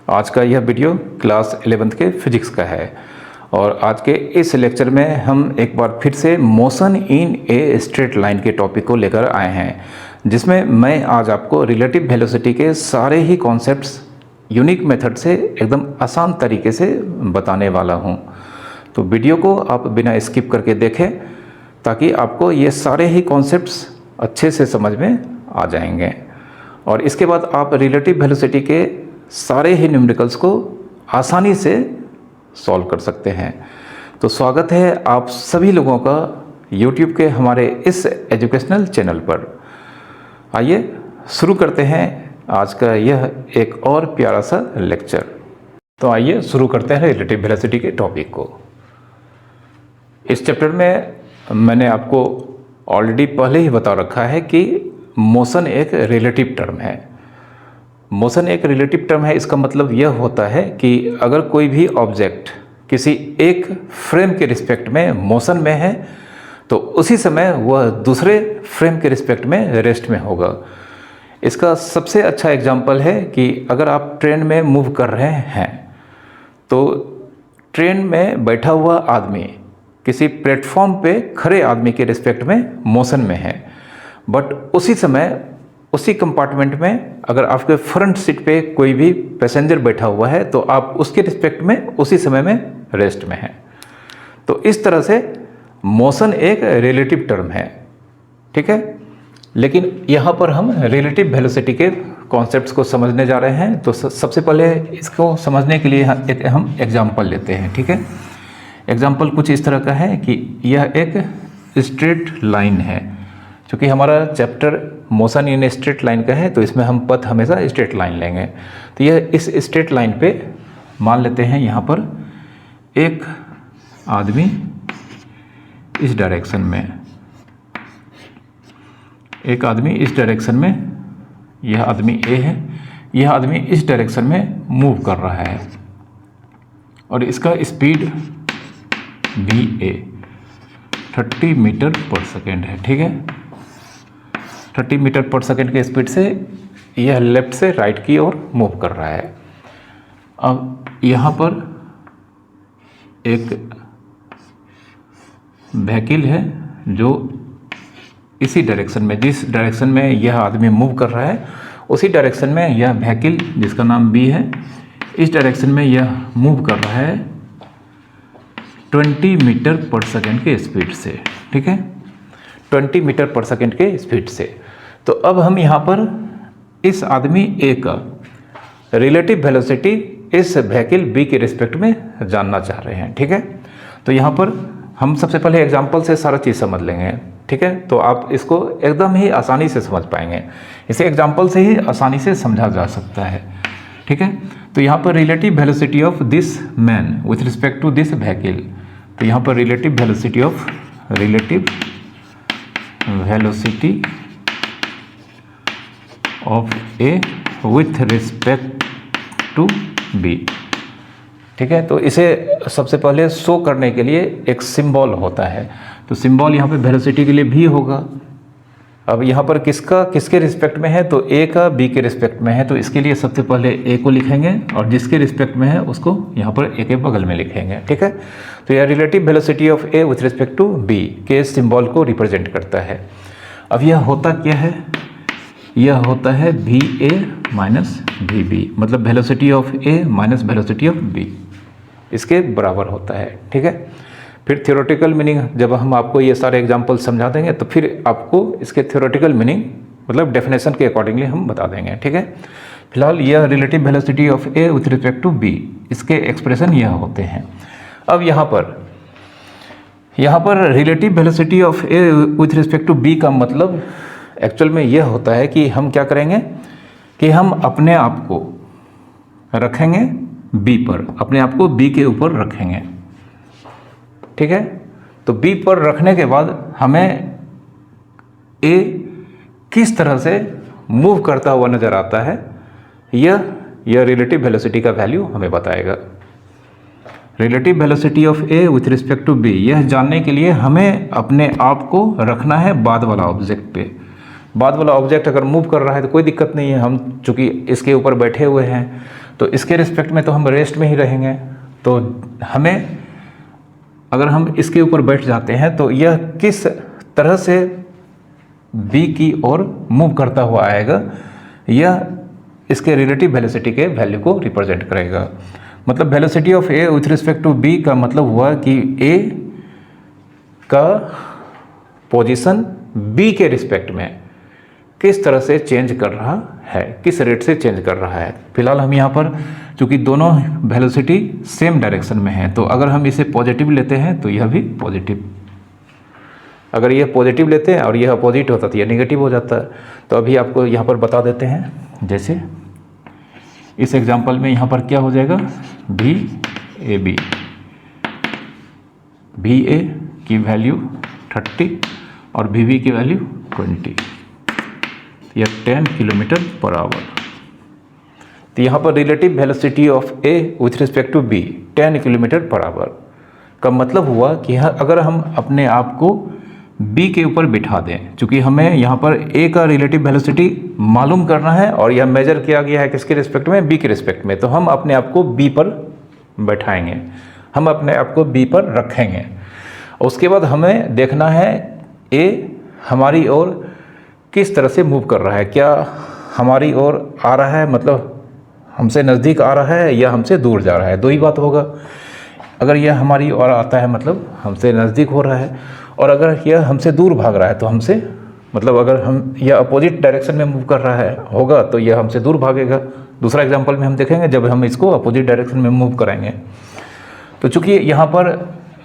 आज का यह वीडियो क्लास 11th के फिजिक्स का है और आज के इस लेक्चर में हम एक बार फिर से motion in a straight line के टॉपिक को लेकर आए हैं, जिसमें मैं आज आपको रिलेटिव वेलोसिटी के सारे ही कॉन्सेप्ट्स यूनिक मेथड से एकदम आसान तरीके से बताने वाला हूं। तो वीडियो को आप बिना स्किप करके देखें ताकि आपको ये सारे ही कॉन्सेप्ट्स अच्छे से समझ में आ जाएंगे और इसके बाद आप रिलेटिव वेलोसिटी के सारे ही न्यूमेरिकल्स को आसानी से सॉल्व कर सकते हैं। तो स्वागत है आप सभी लोगों का YouTube के हमारे इस एजुकेशनल चैनल पर। आइए शुरू करते हैं आज का यह एक और प्यारा सा लेक्चर। तो आइए शुरू करते हैं रिलेटिव वेलोसिटी के टॉपिक को। इस चैप्टर में मैंने आपको ऑलरेडी पहले ही बता रखा है कि मोशन एक रिलेटिव टर्म है। मोशन एक रिलेटिव टर्म है, इसका मतलब यह होता है कि अगर कोई भी ऑब्जेक्ट किसी एक फ्रेम के रिस्पेक्ट में मोशन में है तो उसी समय वह दूसरे फ्रेम के रिस्पेक्ट में रेस्ट में होगा। इसका सबसे अच्छा एग्जांपल है कि अगर आप ट्रेन में मूव कर रहे हैं तो ट्रेन में बैठा हुआ आदमी किसी प्लेटफॉर्म पे खड़े आदमी के रिस्पेक्ट में मोशन में है, बट उसी समय उसी कंपार्टमेंट में अगर आपके फ्रंट सीट पे कोई भी पैसेंजर बैठा हुआ है तो आप उसके रिस्पेक्ट में उसी समय में रेस्ट में हैं। तो इस तरह से मोशन एक रिलेटिव टर्म है, ठीक है। लेकिन यहाँ पर हम रिलेटिव वेलोसिटी के कॉन्सेप्ट्स को समझने जा रहे हैं। तो सबसे पहले इसको समझने के लिए हम एग्जाम्पल लेते हैं, ठीक है। एग्जाम्पल कुछ इस तरह का है कि यह एक स्ट्रेट लाइन है। क्योंकि हमारा chapter motion in straight line का है तो इसमें हम पथ हमेशा स्ट्रेट लाइन लेंगे। तो यह इस स्ट्रेट लाइन पे मान लेते हैं यहाँ पर एक आदमी इस डायरेक्शन में, एक आदमी इस डायरेक्शन में, यह आदमी ए है, यह आदमी इस डायरेक्शन में मूव कर रहा है और इसका speed va 30 metre per second है, ठीक है। 30 मीटर पर सेकेंड के स्पीड से यह लेफ्ट से राइट की ओर मूव कर रहा है। अब यहाँ पर एक व्हीकल है जो इसी डायरेक्शन में, जिस डायरेक्शन में यह आदमी मूव कर रहा है उसी डायरेक्शन में यह व्हीकल जिसका नाम बी है, इस डायरेक्शन में यह मूव कर रहा है 20 मीटर पर सेकेंड के स्पीड से, ठीक है, 20 मीटर पर सेकेंड के स्पीड से। तो अब हम यहाँ पर इस आदमी ए का रिलेटिव वेलोसिटी इस व्हीकल बी के रिस्पेक्ट में जानना चाह रहे हैं, ठीक है। तो यहाँ पर हम सबसे पहले एग्जांपल से सारा चीज़ समझ लेंगे, ठीक है। तो आप इसको एकदम ही आसानी से समझ पाएंगे, इसे एग्जांपल से ही आसानी से समझा जा सकता है, ठीक है। तो यहाँ पर relative velocity of this man with respect to this vehicle, तो यहाँ पर relative velocity of A with respect to B, ठीक है। तो इसे सबसे पहले शो करने के लिए एक सिंबल होता है, तो सिंबल यहाँ पे वेलोसिटी के लिए भी होगा। अब यहाँ पर किसके रिस्पेक्ट में है, तो ए का बी के रिस्पेक्ट में है, तो इसके लिए सबसे पहले ए को लिखेंगे और जिसके रिस्पेक्ट में है उसको यहाँ पर ए के बगल में लिखेंगे, ठीक है। तो यह relative velocity of A with respect to B के सिंबल को रिप्रेजेंट करता है। अब यह होता क्या है, यह होता है V A minus V B, मतलब velocity of A minus velocity of B, इसके बराबर होता है, ठीक है। फिर थ्योरेटिकल मीनिंग जब हम आपको ये सारे एग्जांपल समझा देंगे तो फिर आपको इसके थ्योरेटिकल मीनिंग मतलब डेफिनेशन के अकॉर्डिंगली हम बता देंगे, ठीक है। फिलहाल यह relative velocity of A with respect to B, इसके एक्सप्रेशन यह होते हैं। अब यहाँ पर relative velocity of A with respect to B का मतलब एक्चुअल में यह होता है कि हम क्या करेंगे कि हम अपने आप को रखेंगे बी पर, अपने आप को बी के ऊपर रखेंगे, ठीक है। तो बी पर रखने के बाद हमें ए किस तरह से मूव करता हुआ नज़र आता है यह रिलेटिव वेलोसिटी का वैल्यू हमें बताएगा। Relative velocity of A with respect to B, यह जानने के लिए हमें अपने आप को रखना है बाद वाला ऑब्जेक्ट पे। बाद वाला ऑब्जेक्ट अगर मूव कर रहा है तो कोई दिक्कत नहीं है, हम चूँकि इसके ऊपर बैठे हुए हैं तो इसके रिस्पेक्ट में तो हम रेस्ट में ही रहेंगे। तो हमें अगर हम इसके ऊपर बैठ जाते हैं तो यह किस तरह से बी की ओर मूव करता हुआ आएगा, यह इसके रिलेटिव वेलोसिटी के वैल्यू को रिप्रेजेंट करेगा। मतलब velocity of A with respect to B का मतलब हुआ कि ए का पोजीशन बी के रिस्पेक्ट में किस तरह से चेंज कर रहा है, किस रेट से चेंज कर रहा है। फिलहाल हम यहाँ पर चूंकि दोनों वेलोसिटी सेम डायरेक्शन में है, तो अगर हम इसे पॉजिटिव लेते हैं तो यह भी पॉजिटिव, अगर यह पॉजिटिव लेते हैं और यह अपोजिट होता तो यह नेगेटिव हो जाता है। तो अभी आपको यहाँ पर बता देते हैं, जैसे इस एग्जांपल में यहाँ पर क्या हो जाएगा, भी ए बी, भी ए की वैल्यू 30 और भी बी की वैल्यू 20, या 10 किलोमीटर पर आवर। तो यहाँ पर relative velocity of A with respect to B 10 kilometre per hour का मतलब हुआ कि अगर हम अपने आप को बी के ऊपर बिठा दें, चूँकि हमें यहाँ पर ए का रिलेटिव वेलोसिटी मालूम करना है और यह मेजर किया गया है किसके रिस्पेक्ट में, बी के रिस्पेक्ट में, तो हम अपने आप को बी पर बैठाएंगे, हम अपने आप को बी पर रखेंगे। उसके बाद हमें देखना है ए हमारी ओर किस तरह से मूव कर रहा है, क्या हमारी ओर आ रहा है, मतलब हमसे नज़दीक आ रहा है या हमसे दूर जा रहा है, दो ही बात होगा। अगर यह हमारी ओर आता है मतलब हमसे नज़दीक हो रहा है, और अगर यह हमसे दूर भाग रहा है तो हमसे, मतलब अगर हम यह अपोजिट डायरेक्शन में मूव कर रहा है होगा तो यह हमसे दूर भागेगा। दूसरा एग्जांपल में हम देखेंगे जब हम इसको अपोजिट डायरेक्शन में मूव कराएंगे। तो चूँकि यहाँ पर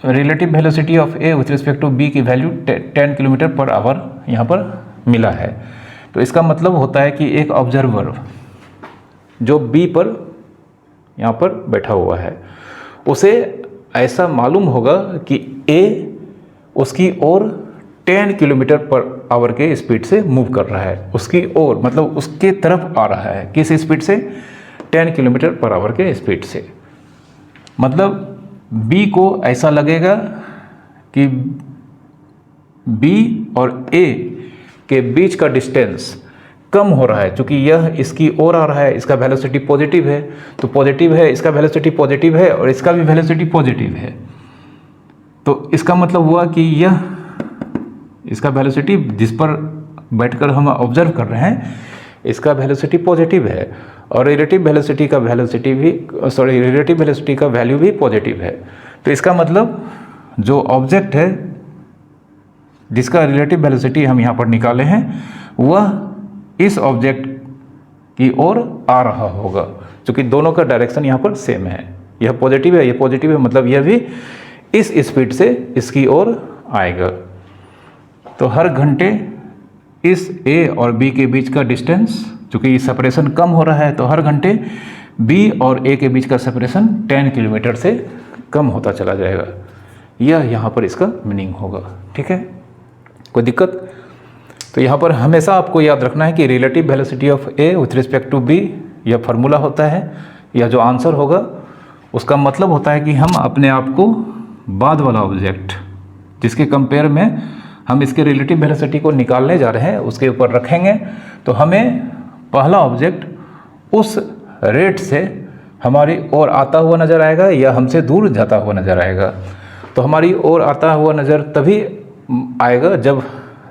relative velocity of A with respect to B की वैल्यू 10 किलोमीटर पर आवर यहाँ पर मिला है, तो इसका मतलब होता है कि एक ऑब्जर्वर जो बी पर यहाँ पर बैठा हुआ है उसे ऐसा मालूम होगा कि ए उसकी ओर 10 किलोमीटर पर आवर के स्पीड से मूव कर रहा है, उसकी ओर मतलब उसके तरफ आ रहा है, किस स्पीड से, 10 किलोमीटर पर आवर के स्पीड से। मतलब बी को ऐसा लगेगा कि बी और ए के बीच का डिस्टेंस कम हो रहा है, क्योंकि यह इसकी ओर आ रहा है, इसका वेलोसिटी पॉजिटिव है, तो पॉजिटिव है, इसका वेलोसिटी पॉजिटिव है और इसका भी वेलोसिटी पॉजिटिव है। तो इसका मतलब हुआ कि यह इसका वेलोसिटी जिस पर बैठकर हम ऑब्जर्व कर रहे हैं इसका वेलोसिटी पॉजिटिव है और रिलेटिव वेलोसिटी का वैल्यू भी पॉजिटिव है। तो इसका मतलब जो ऑब्जेक्ट है जिसका रिलेटिव वेलोसिटी हम यहाँ पर निकाले हैं वह इस ऑब्जेक्ट की ओर आ रहा होगा, क्योंकि दोनों का डायरेक्शन यहाँ पर सेम है, यह पॉजिटिव है, यह पॉजिटिव है, मतलब यह भी इस स्पीड से इसकी ओर आएगा। तो हर घंटे इस ए और बी के बीच का डिस्टेंस, चूँकि सेपरेशन कम हो रहा है, तो हर घंटे बी और ए के बीच का सेपरेशन 10 किलोमीटर से कम होता चला जाएगा। यह यहाँ पर इसका मीनिंग होगा। ठीक है, कोई दिक्कत? तो यहाँ पर हमेशा आपको याद रखना है कि relative velocity of A with respect to B यह फार्मूला होता है, यह जो आंसर होगा उसका मतलब होता है कि हम अपने आप को बाद वाला ऑब्जेक्ट जिसके कंपेयर में हम इसके रिलेटिव वेलोसिटी को निकालने जा रहे हैं उसके ऊपर रखेंगे, तो हमें पहला ऑब्जेक्ट उस रेट से हमारी ओर आता हुआ नज़र आएगा या हमसे दूर जाता हुआ नज़र आएगा। तो हमारी ओर आता हुआ नज़र तभी आएगा जब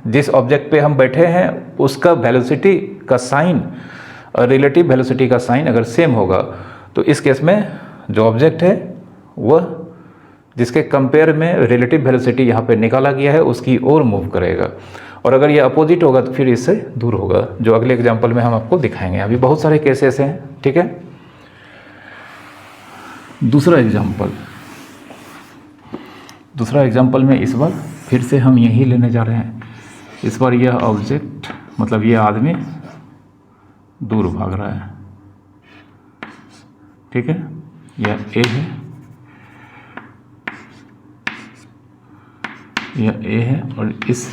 जिस ऑब्जेक्ट पे हम बैठे हैं उसका वेलोसिटी का साइन और रिलेटिव वेलोसिटी का साइन अगर सेम होगा, तो इस केस में जो ऑब्जेक्ट है वह जिसके कंपेयर में रिलेटिव वेलोसिटी यहाँ पे निकाला गया है उसकी ओर मूव करेगा, और अगर ये अपोजिट होगा तो फिर इससे दूर होगा, जो अगले एग्जाम्पल में हम आपको दिखाएंगे। अभी बहुत सारे केसेस हैं। ठीक है, दूसरा एग्जाम्पल में इस बार फिर से हम यही लेने जा रहे हैं। इस बार यह ऑब्जेक्ट मतलब यह आदमी दूर भाग रहा है। ठीक है, यह ए है, यह ए है और इस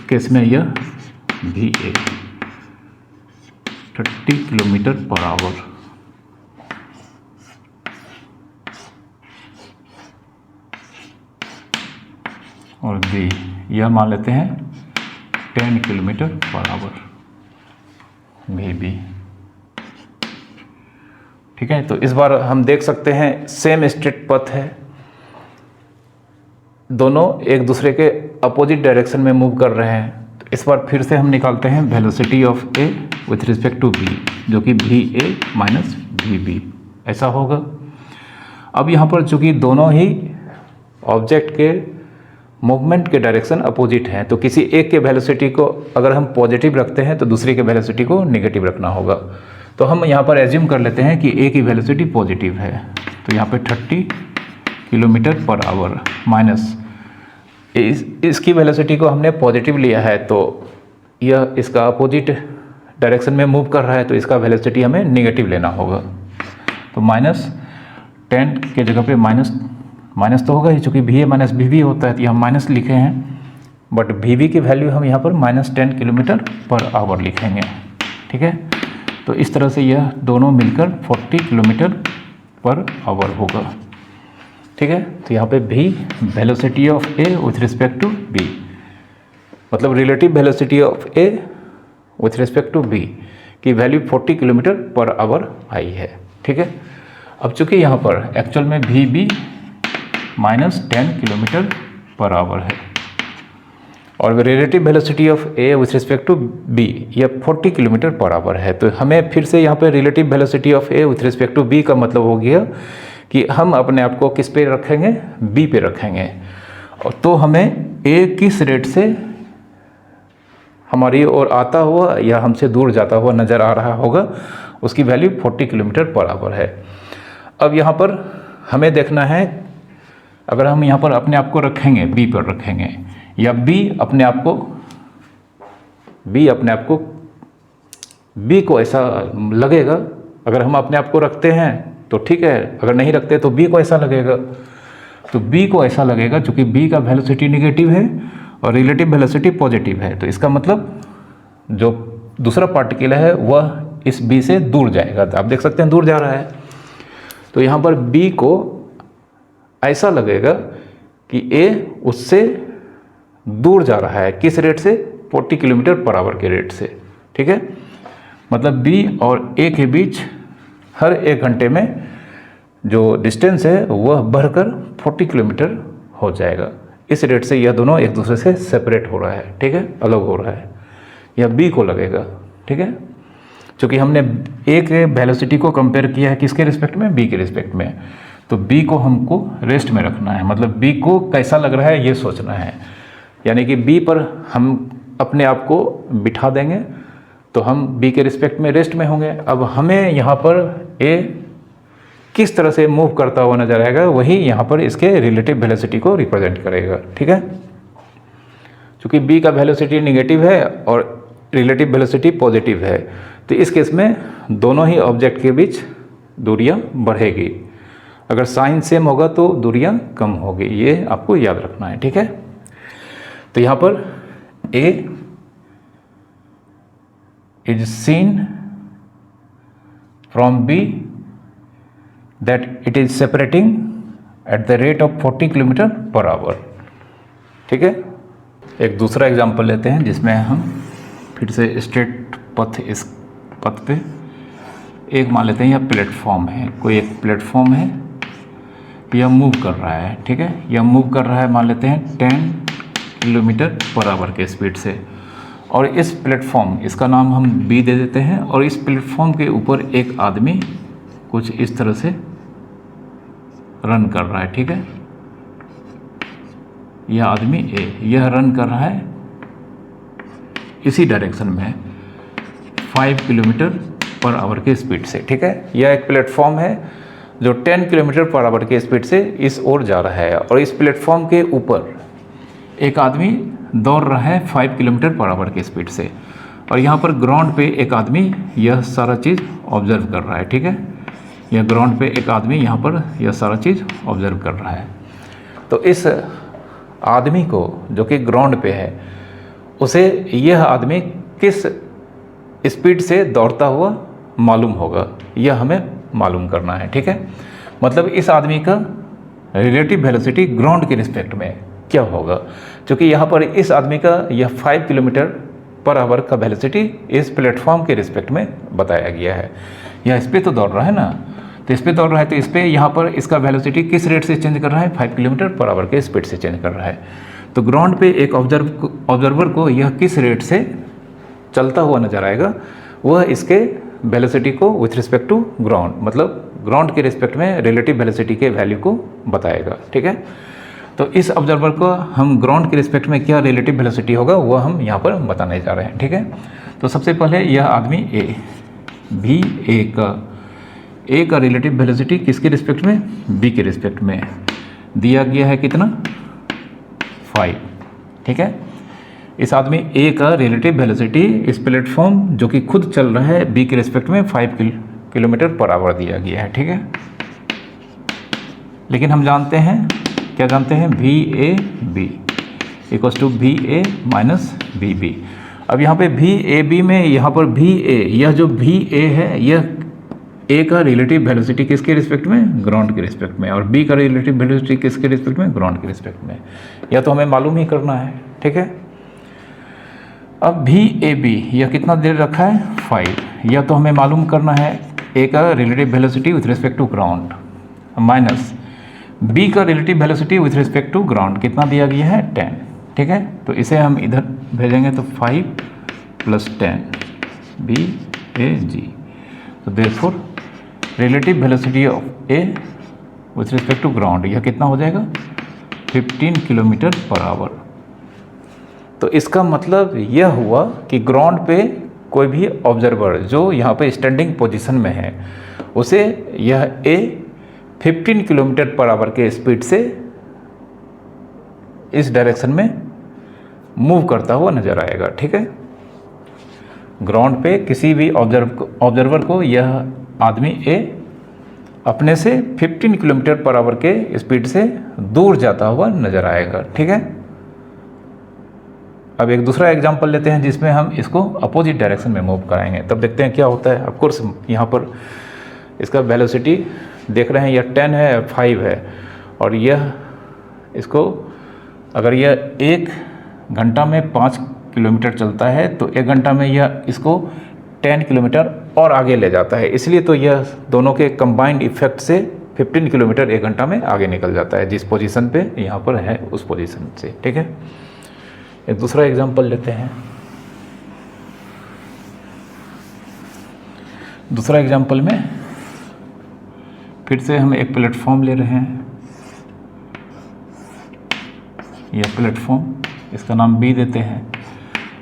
केस में यह भी ए 30 किलोमीटर पर आवर। और बी यह मान लेते हैं 10 kilometre per our, may be ठीक है। तो इस बार हम देख सकते हैं सेम स्ट्रेट पथ है, दोनों एक दूसरे के अपोजिट डायरेक्शन में मूव कर रहे हैं। तो इस बार फिर से हम निकालते हैं velocity of A with respect to B, जो कि V A minus V B ऐसा होगा। अब यहाँ पर चूंकि दोनों ही ऑब्जेक्ट के मूवमेंट के डायरेक्शन अपोजिट हैं, तो किसी एक के वेलोसिटी को अगर हम पॉजिटिव रखते हैं तो दूसरे के वेलोसिटी को नेगेटिव रखना होगा। तो हम यहाँ पर एज्यूम कर लेते हैं कि ए की वेलोसिटी पॉजिटिव है, तो यहाँ पे 30 किलोमीटर पर आवर माइनस इसकी वेलोसिटी को हमने पॉजिटिव लिया है, तो यह इसका अपोजिट डायरेक्शन में मूव कर रहा है, तो इसका वेलोसिटी हमें नेगेटिव लेना होगा। तो -10 के जगह पे माइनस तो होगा ही, चूँकि V A minus V B होता है तो हम माइनस लिखे हैं, बट वी बी की वैल्यू हम यहाँ पर -10 किलोमीटर पर आवर लिखेंगे। ठीक है, तो इस तरह से यह दोनों मिलकर 40 किलोमीटर पर आवर होगा। ठीक है, तो यहाँ पे भी velocity of A with respect to B, मतलब relative velocity of A with respect to B की वैल्यू 40 किलोमीटर पर आवर आई है। ठीक है, अब चूँकि यहाँ पर एक्चुअल में V B -10 kilometre per hour है और relative velocity of A with respect to B यह 40 किलोमीटर पर आवर है। तो हमें फिर से यहाँ पे relative velocity of A with respect to B का मतलब हो गया कि हम अपने आप को किस पे रखेंगे, बी पे रखेंगे। और तो हमें ए किस रेट से हमारी ओर आता हुआ या हमसे दूर जाता हुआ नज़र आ रहा होगा, उसकी वैल्यू 40 किलोमीटर पर आवर है। अब यहाँ पर हमें देखना है, अगर हम यहाँ पर अपने आप को रखेंगे बी पर रखेंगे, या बी अपने आप को बी को ऐसा लगेगा, अगर हम अपने आप को रखते हैं तो ठीक है, अगर नहीं रखते तो बी को ऐसा लगेगा। तो बी को ऐसा लगेगा क्योंकि बी का वेलोसिटी नेगेटिव है और रिलेटिव वेलोसिटी पॉजिटिव है, तो इसका मतलब जो दूसरा पार्टिकल है वह इस बी से दूर जाएगा। तो आप देख सकते हैं दूर जा रहा है, तो यहाँ पर बी को ऐसा लगेगा कि ए उससे दूर जा रहा है, किस रेट से, 40 किलोमीटर पर आवर के रेट से। ठीक है, मतलब बी और ए के बीच हर 1 घंटे में जो डिस्टेंस है वह बढ़कर 40 किलोमीटर हो जाएगा। इस रेट से यह दोनों एक दूसरे से सेपरेट हो रहा है। ठीक है, अलग हो रहा है, यह बी को लगेगा। ठीक है, क्योंकि हमने ए के वेलोसिटी को कंपेयर किया है किसके रिस्पेक्ट में, बी के रिस्पेक्ट में, तो बी को हमको रेस्ट में रखना है, मतलब बी को कैसा लग रहा है ये सोचना है। यानी कि बी पर हम अपने आप को बिठा देंगे तो हम बी के रिस्पेक्ट में रेस्ट में होंगे। अब हमें यहाँ पर ए किस तरह से मूव करता हुआ नजर आएगा, वही यहाँ पर इसके रिलेटिव वेलोसिटी को रिप्रेजेंट करेगा। ठीक है, क्योंकि बी का वेलोसिटी नेगेटिव है और रिलेटिव वेलोसिटी पॉजिटिव है, तो इस केस में दोनों ही ऑब्जेक्ट के बीच दूरियाँ बढ़ेगी। अगर साइन सेम होगा तो दूरियां कम होगी, ये आपको याद रखना है। ठीक है, तो यहाँ पर A is seen from B that it is separating at the rate of 40 kilometre per hour. ठीक है, एक दूसरा एग्जांपल लेते हैं जिसमें हम फिर से स्ट्रेट पथ, इस पथ पे एक मान लेते हैं यह प्लेटफॉर्म है, कोई एक प्लेटफॉर्म है, यह मूव कर रहा है। ठीक है, यह मूव कर रहा है मान लेते हैं 10 किलोमीटर पर आवर के स्पीड से, और इस प्लेटफॉर्म, इसका नाम हम बी दे देते हैं, और इस प्लेटफॉर्म के ऊपर एक आदमी कुछ इस तरह से रन कर रहा है। ठीक है, यह आदमी ए, यह रन कर रहा है इसी डायरेक्शन में 5 किलोमीटर पर आवर के स्पीड से। ठीक है, यह एक प्लेटफॉर्म है जो 10 किलोमीटर पर आवर के स्पीड से इस ओर जा रहा है, और इस प्लेटफॉर्म के ऊपर एक आदमी दौड़ रहा है 5 किलोमीटर पर आवर के स्पीड से, और यहाँ पर ग्राउंड पे एक आदमी यह सारा चीज़ ऑब्जर्व कर रहा है। ठीक है, यह ग्राउंड पे एक आदमी यहाँ पर यह सारा चीज़ ऑब्जर्व कर रहा है। तो इस आदमी को जो कि ग्राउंड पे है, उसे यह आदमी किस स्पीड से दौड़ता हुआ मालूम होगा, यह हमें मालूम करना है। ठीक है, मतलब इस आदमी का रिलेटिव वेलोसिटी ग्राउंड के रिस्पेक्ट में क्या होगा, क्योंकि यहाँ पर इस आदमी का यह 5 किलोमीटर पर आवर का वेलोसिटी इस प्लेटफॉर्म के रिस्पेक्ट में बताया गया है। यह इस पर तो दौड़ रहा है ना, तो इस पे दौड़ रहा है, तो इस पे यहाँ पर इसका वेलोसिटी किस रेट से चेंज कर रहा है, 5 किलोमीटर पर आवर के स्पीड से चेंज कर रहा है। तो ग्राउंड पे एक ऑब्जर्वर को यह किस रेट से चलता हुआ नजर आएगा, वह इसके वेलोसिटी को विथ रिस्पेक्ट टू ग्राउंड, मतलब ग्राउंड के रिस्पेक्ट में रिलेटिव वेलोसिटी के वैल्यू को बताएगा। ठीक है, तो इस ऑब्जर्वर को हम ग्राउंड के रिस्पेक्ट में क्या रिलेटिव वेलोसिटी होगा वह हम यहाँ पर बताने जा रहे हैं। ठीक है, तो सबसे पहले यह आदमी ए भी ए का रिलेटिव वेलोसिटी किसके रिस्पेक्ट में, बी के रिस्पेक्ट में दिया गया है कितना, 5। ठीक है, इस आदमी ए का रिलेटिव वेलोसिटी इस प्लेटफॉर्म जो कि खुद चल रहा है बी के रिस्पेक्ट में 5 किलोमीटर पर आवर दिया गया है। ठीक है, लेकिन हम जानते हैं, क्या जानते हैं, V A B equals to V A minus V B. अब यहाँ पे वी ए बी में यहाँ पर वी ए, यह जो वी ए है यह ए का रिलेटिव वेलोसिटी किसके रिस्पेक्ट में, ग्राउंड के रिस्पेक्ट में, और बी का रिलेटिव वेलोसिटी किसके रिस्पेक्ट में, ग्राउंड के रिस्पेक्ट में। यह तो हमें मालूम ही करना है। ठीक है, अब वी ए बी यह कितना दे रखा है, 5, यह तो हमें मालूम करना है ए का relative velocity with respect to ground, minus B का relative velocity with respect to ground कितना दिया गया है, 10। ठीक है, तो इसे हम इधर भेजेंगे तो 5 + 10 बी ए जी। तो therefore relative velocity of A with respect to ground यह कितना हो जाएगा, 15 किलोमीटर पर आवर। तो इसका मतलब यह हुआ कि ग्राउंड पे कोई भी ऑब्जर्वर जो यहाँ पे स्टैंडिंग पोजीशन में है उसे यह ए 15 किलोमीटर पर आवर के स्पीड से इस डायरेक्शन में मूव करता हुआ नजर आएगा। ठीक है, ग्राउंड पे किसी भी ऑब्जर्वर को यह आदमी ए अपने से 15 किलोमीटर पर आवर के स्पीड से दूर जाता हुआ नजर आएगा। ठीक है, अब एक दूसरा एग्जांपल लेते हैं जिसमें हम इसको अपोजिट डायरेक्शन में मूव कराएंगे, तब देखते हैं क्या होता है। ऑफ कोर्स यहाँ पर इसका वेलोसिटी देख रहे हैं, यह 10 है, 5 है, और यह इसको अगर यह 1 घंटा में 5 किलोमीटर चलता है तो 1 घंटा में यह इसको 10 किलोमीटर और आगे ले जाता है, इसलिए तो यह दोनों के कंबाइंड इफेक्ट से 15 किलोमीटर 1 घंटा में आगे निकल जाता है, जिस पोजीशन पे यहाँ पर है उस पोजीशन से। ठीक है, एक दूसरा एग्जांपल लेते हैं। दूसरा एग्जांपल में फिर से हम एक प्लेटफॉर्म ले रहे हैं, यह प्लेटफॉर्म, इसका नाम बी देते हैं,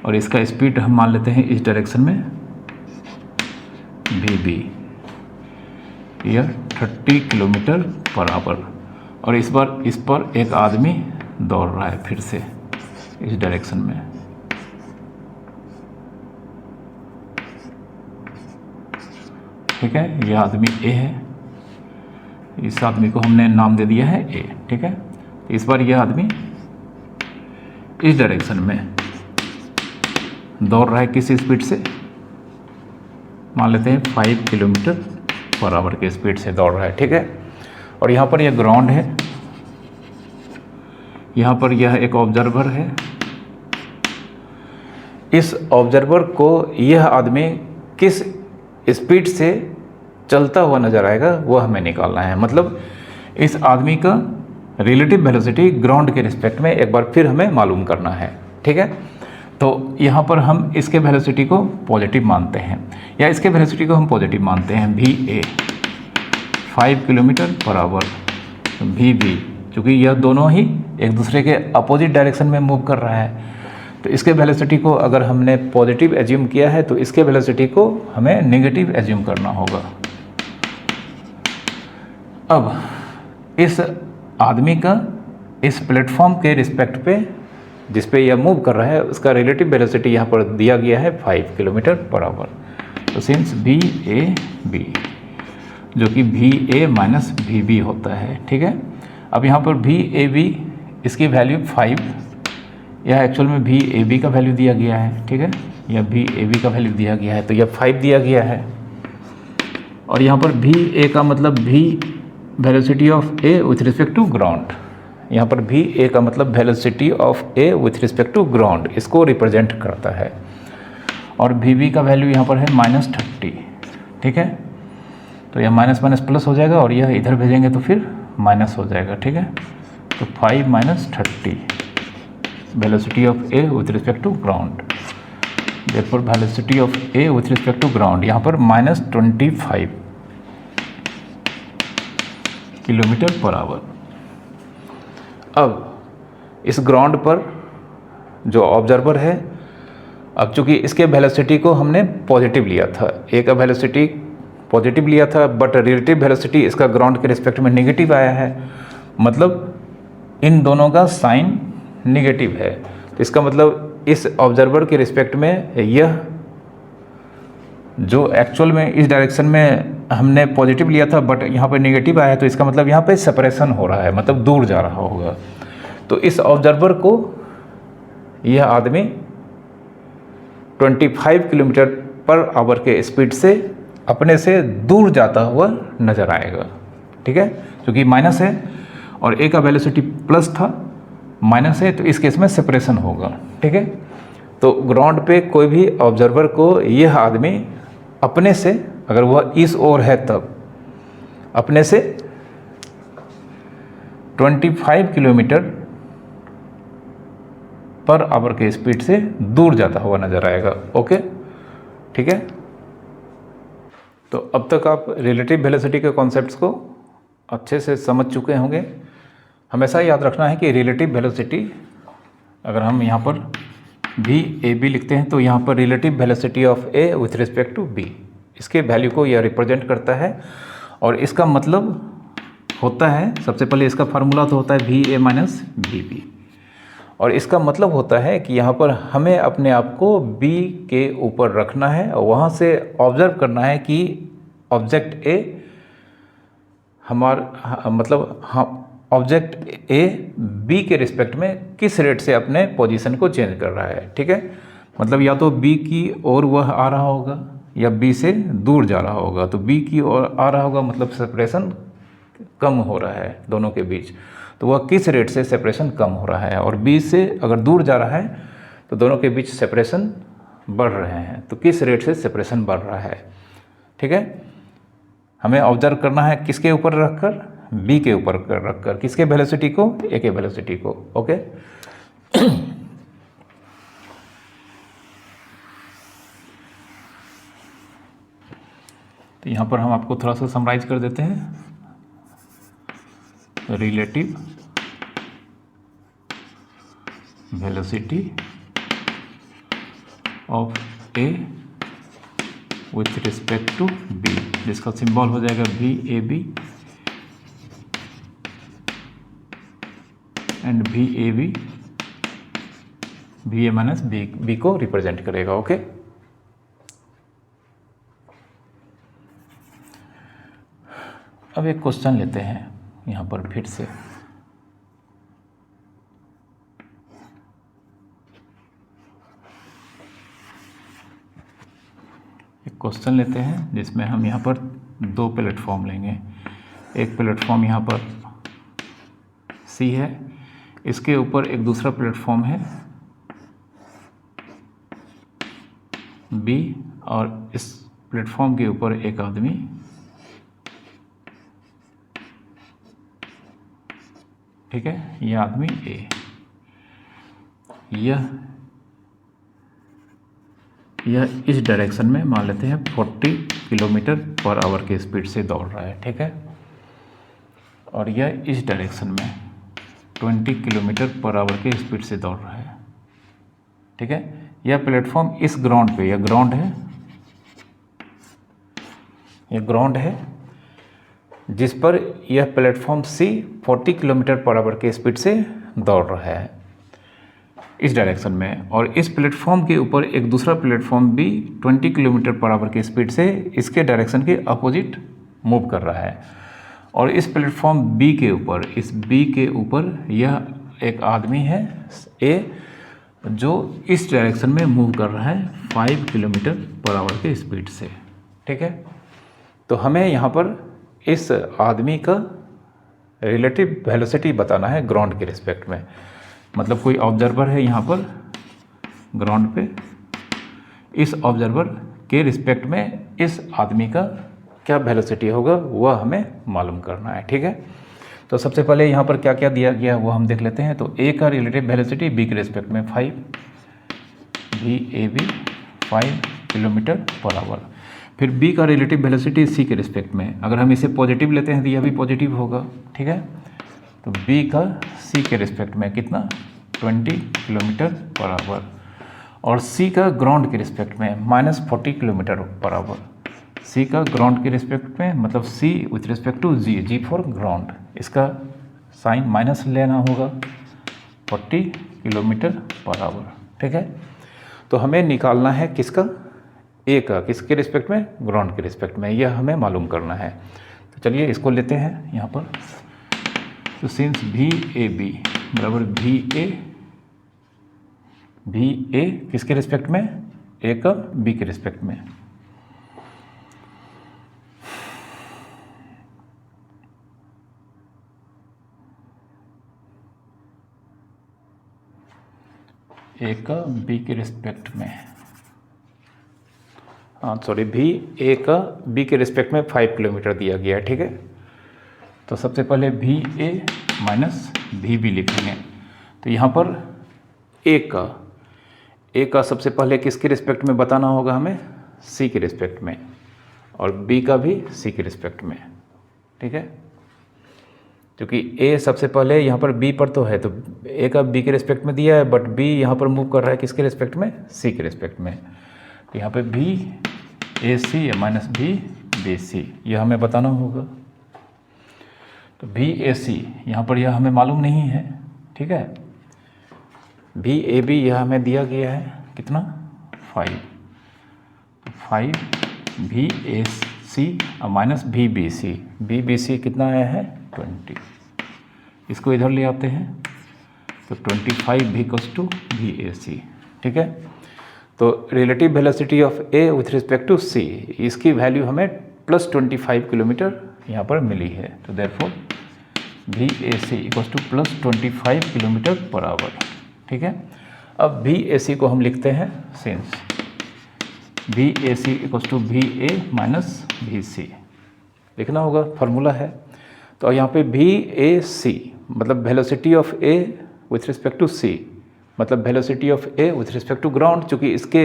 और इसका स्पीड हम मान लेते हैं इस डायरेक्शन में वी बी, यह 30 किलोमीटर पर आवर, और इस बार इस पर एक आदमी दौड़ रहा है फिर से इस डायरेक्शन में। ठीक है, यह आदमी ए है, इस आदमी को हमने नाम दे दिया है ए। ठीक है, इस बार यह आदमी इस डायरेक्शन में दौड़ रहा है किस स्पीड से, मान लेते हैं 5 किलोमीटर पर आवर के स्पीड से दौड़ रहा है। ठीक है, और यहाँ पर यह ग्राउंड है, यहाँ पर यह एक ऑब्जर्वर है, इस ऑब्जर्वर को यह आदमी किस स्पीड से चलता हुआ नजर आएगा वह हमें निकालना है। मतलब इस आदमी का रिलेटिव वेलोसिटी ग्राउंड के रिस्पेक्ट में एक बार फिर हमें मालूम करना है। ठीक है, तो यहाँ पर हम इसके वेलोसिटी को पॉजिटिव मानते हैं, या इसके वेलोसिटी को हम पॉजिटिव मानते हैं, V A 5 kilometre per hour, V B, क्योंकि यह दोनों ही एक दूसरे के अपोजिट डायरेक्शन में मूव कर रहा है, तो इसके वेलोसिटी को अगर हमने पॉजिटिव एज्यूम किया है तो इसके वेलोसिटी को हमें नेगेटिव एज्यूम करना होगा। अब इस आदमी का इस प्लेटफॉर्म के रिस्पेक्ट पे जिस पे यह मूव कर रहा है उसका रिलेटिव वेलोसिटी यहाँ पर दिया गया है 5 किलोमीटर पर आवर। तो सिंस वी ए बी जो कि V A minus V B होता है। ठीक है, अब यहाँ पर वी ए बी इसकी वैल्यू 5, यह एक्चुअल में वी ए बी का वैल्यू दिया गया है। ठीक है, यह वी ए बी का वैल्यू दिया गया है तो यह 5 दिया गया है, और यहाँ पर वी ए का मतलब V velocity of A with respect to ground, यहाँ पर वी ए का मतलब velocity of A with respect to ground, इसको रिप्रेजेंट करता है, और वी बी का वैल्यू यहाँ पर है -30। ठीक है, तो यह माइनस माइनस प्लस हो जाएगा और यह इधर भेजेंगे तो फिर माइनस हो जाएगा, ठीक है। तो 5 - 30 velocity of A with respect to ground, therefore velocity of A with respect to ground यहाँ पर -25 km/h। अब इस ग्राउंड पर जो ऑब्जर्वर है, अब चूंकि इसके वेलोसिटी को हमने पॉजिटिव लिया था, ए का वेलोसिटी पॉजिटिव लिया था, बट रिलेटिव वेलोसिटी इसका ग्राउंड के रिस्पेक्ट में नेगेटिव आया है, मतलब इन दोनों का साइन नेगेटिव है। तो इसका मतलब इस ऑब्जर्वर के रिस्पेक्ट में यह जो एक्चुअल में इस डायरेक्शन में हमने पॉजिटिव लिया था बट यहाँ पर नेगेटिव आया है, तो इसका मतलब यहाँ पे सेपरेशन हो रहा है, मतलब दूर जा रहा होगा। तो इस ऑब्जर्वर को यह आदमी 25 km/h के स्पीड से अपने से दूर जाता हुआ नज़र आएगा, ठीक है। क्योंकि माइनस है और ए का वेलोसिटी प्लस था, माइनस है, तो इस केस में सेपरेशन होगा, ठीक है। तो ग्राउंड पे कोई भी ऑब्जर्वर को यह आदमी अपने से, अगर वह इस ओर है तब अपने से 25 km/h के स्पीड से दूर जाता हुआ नजर आएगा, ओके, ठीक है। तो अब तक आप रिलेटिव वेलोसिटी के कॉन्सेप्ट्स को अच्छे से समझ चुके होंगे। हमेशा याद रखना है कि रिलेटिव वेलोसिटी, अगर हम यहाँ पर VAB लिखते हैं तो यहाँ पर relative velocity of A with respect to B, इसके वैल्यू को यह रिप्रेजेंट करता है। और इसका मतलब होता है, सबसे पहले इसका फार्मूला तो होता है VA - VB, और इसका मतलब होता है कि यहाँ पर हमें अपने आप को B के ऊपर रखना है और वहाँ से ऑब्जर्व करना है कि object A object A B के रिस्पेक्ट में किस रेट से अपने पोजीशन को चेंज कर रहा है, ठीक है। मतलब या तो B की ओर वह आ रहा होगा या B से दूर जा रहा होगा। तो B की ओर आ रहा होगा मतलब सेपरेशन कम हो रहा है दोनों के बीच, तो वह किस रेट से सेपरेशन कम हो रहा है। और B से अगर दूर जा रहा है तो दोनों के बीच सेपरेशन बढ़ रहे हैं, तो किस रेट से सेपरेशन बढ़ रहा है, ठीक है। हमें ऑब्जर्व करना है किसके ऊपर रखकर, B के ऊपर रखकर, किसके वेलोसिटी को, A के वेलोसिटी को, ओके। तो यहाँ पर हम आपको थोड़ा सा समराइज कर देते हैं। Relative velocity of A with respect to B, जिसका सिंबल हो जाएगा VAB and VAB VA - B को रिप्रेजेंट करेगा, ओके। अब एक क्वेश्चन लेते हैं यहाँ पर फिर से। एक क्वेश्चन लेते हैं जिसमें हम यहाँ पर दो प्लेटफॉर्म लेंगे। एक प्लेटफॉर्म यहाँ पर C है, इसके ऊपर एक दूसरा प्लेटफॉर्म है B, और इस प्लेटफॉर्म के ऊपर एक आदमी ठीक है, यह आदमी A, यह इस डायरेक्शन में मान लेते हैं 40 km/h के स्पीड से दौड़ रहा है, ठीक है। और यह इस डायरेक्शन में 20 km/h के स्पीड से दौड़ रहा है, ठीक है। यह प्लेटफॉर्म इस ग्राउंड पे, यह ग्राउंड है जिस पर यह प्लेटफॉर्म C 40 km/h के स्पीड से दौड़ रहा है इस डायरेक्शन में, और इस प्लेटफॉर्म के ऊपर एक दूसरा प्लेटफॉर्म भी 20 km/h के स्पीड से इसके डायरेक्शन के अपोजिट मूव कर रहा है। और इस प्लेटफॉर्म B के ऊपर, इस B के ऊपर यह एक आदमी है A, जो इस डायरेक्शन में मूव कर रहा है 5 km/h के स्पीड से, ठीक है। तो हमें यहाँ पर इस आदमी का रिलेटिव वेलोसिटी बताना है ग्राउंड के रिस्पेक्ट में। मतलब कोई ऑब्जर्वर है यहाँ पर ग्राउंड पे, इस ऑब्जर्वर के रिस्पेक्ट में इस आदमी का क्या वेलोसिटी होगा वह हमें मालूम करना है। ठीक है, तो सबसे पहले यहाँ पर क्या क्या दिया गया है वो हम देख लेते हैं। तो ए का रिलेटिव वेलोसिटी बी के रिस्पेक्ट में 5 VAB 5 किलोमीटर पर आवर। फिर बी का रिलेटिव वेलोसिटी सी के रिस्पेक्ट में, अगर हम इसे पॉजिटिव लेते हैं तो यह भी पॉजिटिव होगा। ठीक है, तो बी का सी के रिस्पेक्ट में कितना 20 किलोमीटर पर आवर, और सी का ग्राउंड के रिस्पेक्ट में -40 किलोमीटर पर आवर। सी का ग्राउंड के रिस्पेक्ट में मतलब C with respect to G, G for ground, इसका साइन माइनस लेना होगा 40 किलोमीटर पर आवर। ठीक है, तो हमें निकालना है किसका, ए का, किसके रिस्पेक्ट में, ग्राउंड के रिस्पेक्ट में, यह हमें मालूम करना है। तो चलिए इसको लेते हैं यहाँ पर। तो सिंस VAB बराबर VA किसके रिस्पेक्ट में, ए का बी के रिस्पेक्ट में। ए का बी के रिस्पेक्ट में, सॉरी ए का बी के रिस्पेक्ट में 5 किलोमीटर दिया गया है। ठीक है, तो सबसे पहले VA माइनस VB लिखेंगे। तो यहाँ पर ए का सबसे पहले किसके रिस्पेक्ट में बताना होगा हमें, सी के रिस्पेक्ट में, और बी का भी सी के रिस्पेक्ट में। ठीक है, क्योंकि ए सबसे पहले यहाँ पर बी पर तो है, तो ए का बी के रिस्पेक्ट में दिया है, बट बी यहाँ पर मूव कर रहा है किसके रिस्पेक्ट में, सी के रिस्पेक्ट में। तो यहाँ पे VAC माइनस VBC यह हमें बताना होगा। तो VAC यहाँ पर यह हमें मालूम नहीं है। ठीक है, VAB यह हमें दिया गया है कितना 5, तो 5 VAC माइनस VBC कितना आया है 20। इसको इधर ले आते हैं तो 25 V इक्वल्स टू VAC। ठीक है, तो relative velocity of A with respect to C, इसकी वैल्यू हमें +25 किलोमीटर यहाँ पर मिली है। तो therefore VAC equals to +25 kilometre per hour. ठीक है, अब VAC को हम लिखते हैं since VAC equals to VA minus VC लिखना होगा, फार्मूला है। तो यहाँ पे VAC मतलब velocity of A with respect to C, मतलब velocity of A with respect to ground, चूँकि इसके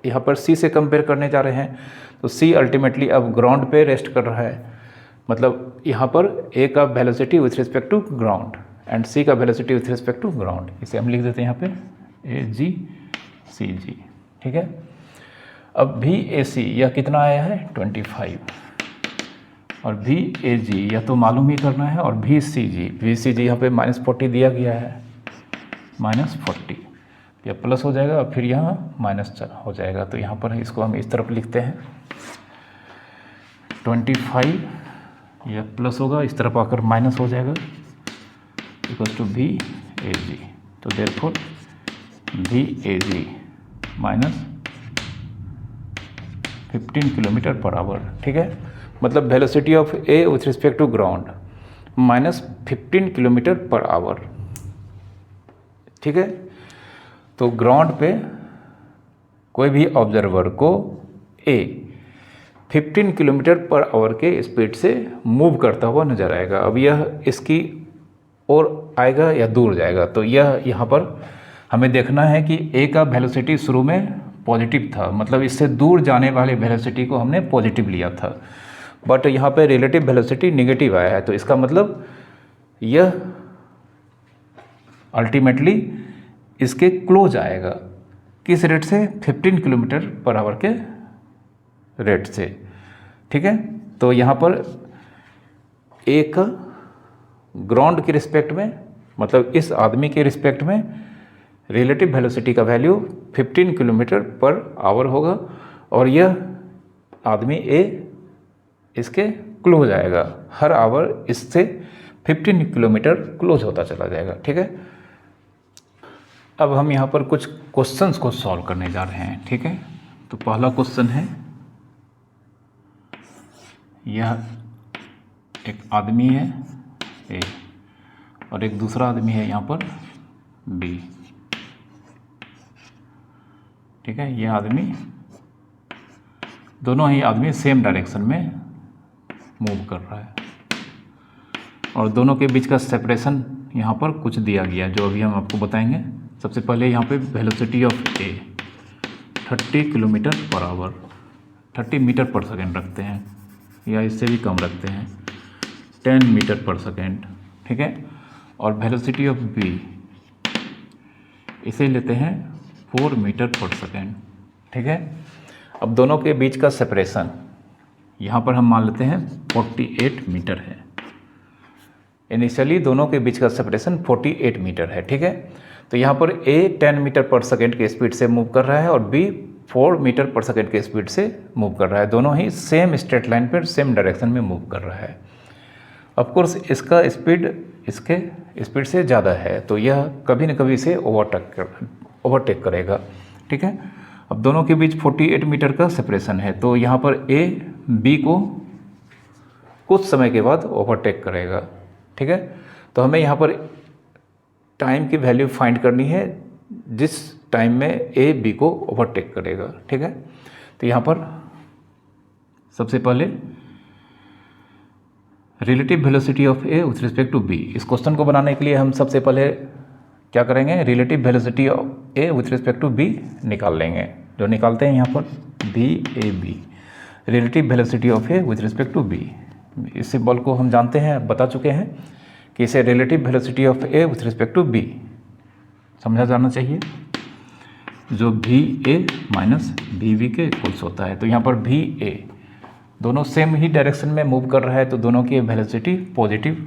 यहाँ पर सी से कंपेयर करने जा रहे हैं, तो सी अल्टीमेटली अब ग्राउंड पे रेस्ट कर रहा है। मतलब यहाँ पर ए का velocity with respect to ground and C का velocity with respect to ground, इसे हम लिख देते हैं यहाँ पे AGCG। ठीक है, अब VAC यह कितना आया है 25, और VAG यह तो मालूम ही करना है, और VCG यहाँ पे -40 दिया गया है, -40 यह प्लस हो जाएगा और फिर यहाँ माइनस हो जाएगा। तो यहाँ पर इसको हम इस तरफ लिखते हैं 25 यह प्लस होगा, इस तरफ आकर माइनस हो जाएगा इक्वल्स टू VAG। तो therefore VAG minus 15 kilometre per hour. ठीक है, मतलब velocity of A with respect to ground -15 kilometre per hour. ठीक है, तो ग्राउंड पे कोई भी ऑब्जर्वर को ए 15 किलोमीटर पर आवर के स्पीड से मूव करता हुआ नजर आएगा। अब यह इसकी ओर आएगा या दूर जाएगा, तो यह यहाँ पर हमें देखना है कि ए का वेलोसिटी शुरू में पॉजिटिव था, मतलब इससे दूर जाने वाले वेलोसिटी को हमने पॉजिटिव लिया था, बट यहाँ पे रिलेटिव वेलोसिटी नेगेटिव आया है। तो इसका मतलब यह अल्टीमेटली इसके क्लोज आएगा, किस रेट से 15 किलोमीटर पर आवर के रेट से। ठीक है, तो यहाँ पर एक ग्राउंड के रिस्पेक्ट में, मतलब इस आदमी के रिस्पेक्ट में रिलेटिव वेलोसिटी का वैल्यू 15 किलोमीटर पर आवर होगा, और यह आदमी ए इसके क्लोज आएगा, हर आवर इससे 15 किलोमीटर क्लोज होता चला जाएगा। ठीक है, अब हम यहाँ पर कुछ क्वेश्चंस को सॉल्व करने जा रहे हैं। ठीक है, तो पहला क्वेश्चन है, यह एक आदमी है ए और एक दूसरा आदमी है यहाँ पर बी। ठीक है, यह आदमी, दोनों ही आदमी सेम डायरेक्शन में मूव कर रहा है और दोनों के बीच का सेपरेशन यहाँ पर कुछ दिया गया जो अभी हम आपको बताएंगे। सबसे पहले यहाँ पे velocity of A 30 kilometre per hour, 30 metre per second रखते हैं या इससे भी कम रखते हैं, 10 मीटर पर सेकेंड, ठीक है। और वेलोसिटी ऑफ बी इसे लेते हैं 4 मीटर पर सेकेंड, ठीक है। अब दोनों के बीच का सेपरेशन यहाँ पर हम मान लेते हैं 48 मीटर है। इनिशियली दोनों के बीच का सेपरेशन 48 मीटर है, ठीक है। तो यहाँ पर ए 10 मीटर पर सेकेंड के स्पीड से मूव कर रहा है और बी 4 मीटर पर सेकेंड के स्पीड से मूव कर रहा है। दोनों ही सेम स्ट्रेट लाइन पर सेम डायरेक्शन में मूव कर रहा है। ऑफ कोर्स इसका स्पीड इसके स्पीड से ज़्यादा है तो यह कभी न कभी इसे ओवरटेक करेगा, ठीक है। अब दोनों के बीच 48 मीटर का सेपरेशन है तो यहाँ पर ए बी को कुछ समय के बाद ओवरटेक करेगा, ठीक है। तो हमें यहाँ पर टाइम की वैल्यू फाइंड करनी है जिस टाइम में ए बी को ओवरटेक करेगा, ठीक है। तो यहाँ पर सबसे पहले relative velocity of A with respect to B, इस क्वेश्चन को बनाने के लिए हम सबसे पहले क्या करेंगे, relative velocity of A with respect to B निकाल लेंगे। जो निकालते हैं यहाँ पर B A B, relative velocity of A with respect to B. इस सिंबल को हम जानते हैं, बता चुके हैं कि इसे relative velocity of A with respect to B समझा जाना चाहिए, जो V A minus V V के इक्वल्स होता है। तो यहाँ पर वी ए दोनों सेम ही डायरेक्शन में मूव कर रहा है तो दोनों की वेलोसिटी पॉजिटिव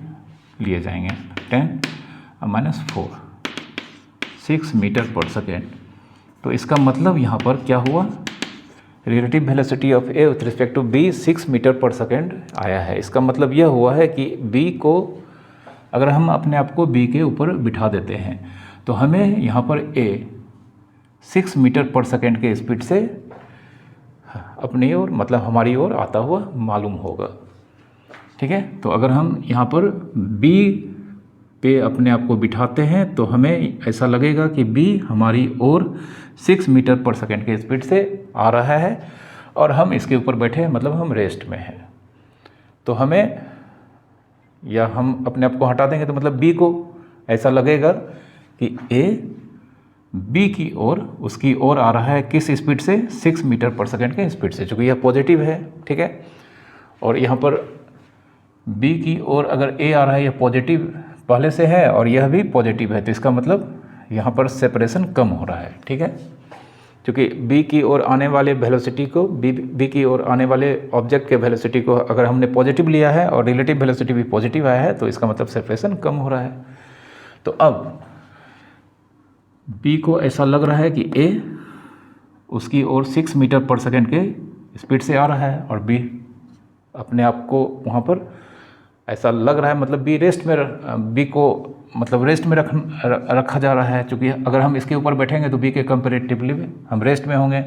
लिए जाएंगे। 10 माइनस 4 6 मीटर पर सेकेंड। तो इसका मतलब यहाँ पर क्या हुआ, relative velocity of A with respect to B 6 metre per second आया है। इसका मतलब यह हुआ है कि बी को अगर हम अपने आप को बी के ऊपर बिठा देते हैं तो हमें यहाँ पर ए 6 मीटर पर सेकेंड के स्पीड से अपनी ओर मतलब हमारी ओर आता हुआ मालूम होगा, ठीक है। तो अगर हम यहाँ पर बी पे अपने आप को बिठाते हैं तो हमें ऐसा लगेगा कि बी हमारी ओर 6 मीटर पर सेकेंड के स्पीड से आ रहा है और हम इसके ऊपर बैठे हैं, मतलब हम रेस्ट में हैं। तो हमें या हम अपने आप को हटा देंगे तो मतलब बी को ऐसा लगेगा कि ए बी की ओर उसकी ओर आ रहा है किस स्पीड से, 6 मीटर पर सेकेंड के स्पीड से, चूँकि यह पॉजिटिव है, ठीक है। और यहाँ पर बी की ओर अगर ए आ रहा है, यह पॉजिटिव पहले से है और यह भी पॉजिटिव है, तो इसका मतलब यहाँ पर सेपरेशन कम हो रहा है, ठीक है। क्योंकि बी की ओर आने वाले वेलोसिटी को बी की ओर आने वाले ऑब्जेक्ट के वेलोसिटी को अगर हमने पॉजिटिव लिया है और रिलेटिव वेलोसिटी भी पॉजिटिव आया है तो इसका मतलब सेपरेशन कम हो रहा है। तो अब बी को ऐसा लग रहा है कि ए उसकी ओर 6 मीटर पर सेकेंड के स्पीड से आ रहा है और बी अपने आप को वहाँ पर ऐसा लग रहा है, मतलब बी रेस्ट में बी को मतलब रेस्ट में रखा जा रहा है। क्योंकि अगर हम इसके ऊपर बैठेंगे तो बी के कंपेरेटिवली हम रेस्ट में होंगे,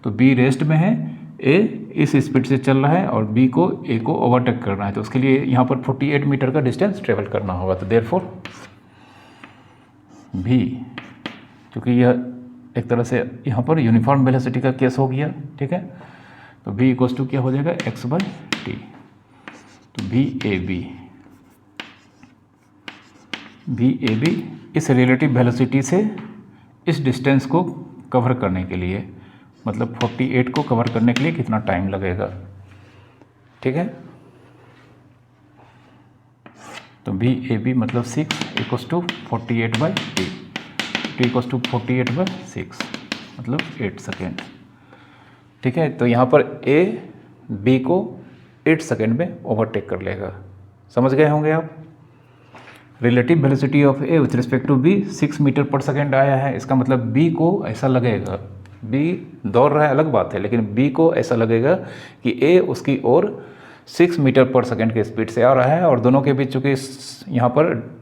तो बी रेस्ट में है, ए इस स्पीड से चल रहा है और बी को ए को ओवरटेक करना है। तो उसके लिए यहाँ पर 48 मीटर का डिस्टेंस ट्रेवल करना होगा। तो देयरफॉर भी, क्योंकि यह एक तरह से यहाँ पर यूनिफॉर्म वेलोसिटी का केस हो गया, ठीक है। तो v इक्वल्स टू क्या हो जाएगा, x/t। तो वी ए बी इस रिलेटिव वेलोसिटी से इस डिस्टेंस को कवर करने के लिए, मतलब 48 को कवर करने के लिए कितना टाइम लगेगा, ठीक है। तो वी ए बी मतलब 6 equals to 48/t, t equals to 48/6 मतलब 8 सेकेंड, ठीक है। तो यहाँ पर ए बी को 8 सेकेंड में ओवरटेक कर लेगा। समझ गए होंगे आप। Relative velocity of A with respect to B 6 metre per second आया है, इसका मतलब बी को ऐसा लगेगा, बी दौड़ रहा है अलग बात है, लेकिन बी को ऐसा लगेगा कि ए उसकी ओर 6 मीटर पर सेकेंड के स्पीड से आ रहा है और दोनों के बीच चूँकि यहाँ पर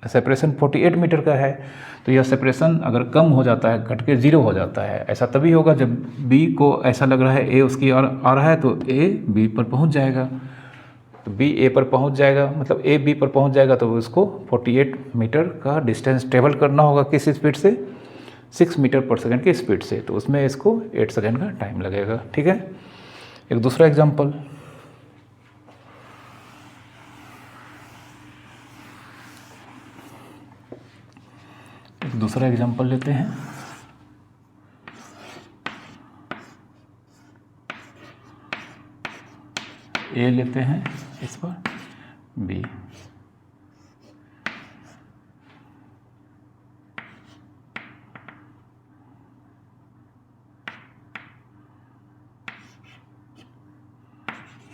सेपरेशन 48 मीटर का है, तो यह सेपरेशन अगर कम हो जाता है, घट के 0 हो जाता है। ऐसा तभी होगा जब बी को ऐसा लग रहा है ए उसकी ओर आ रहा है, तो ए बी पर पहुंच जाएगा। तो बी ए पर पहुंच जाएगा, मतलब ए बी पर पहुंच जाएगा, तो उसको 48 मीटर का डिस्टेंस ट्रेवल करना होगा किस स्पीड से, 6 मीटर पर सेकेंड की स्पीड से। तो उसमें इसको 8 सेकेंड का टाइम लगेगा, ठीक है। एक दूसरा एग्जाम्पल, दूसरा एग्जांपल लेते हैं। ए लेते हैं, इस पर बी।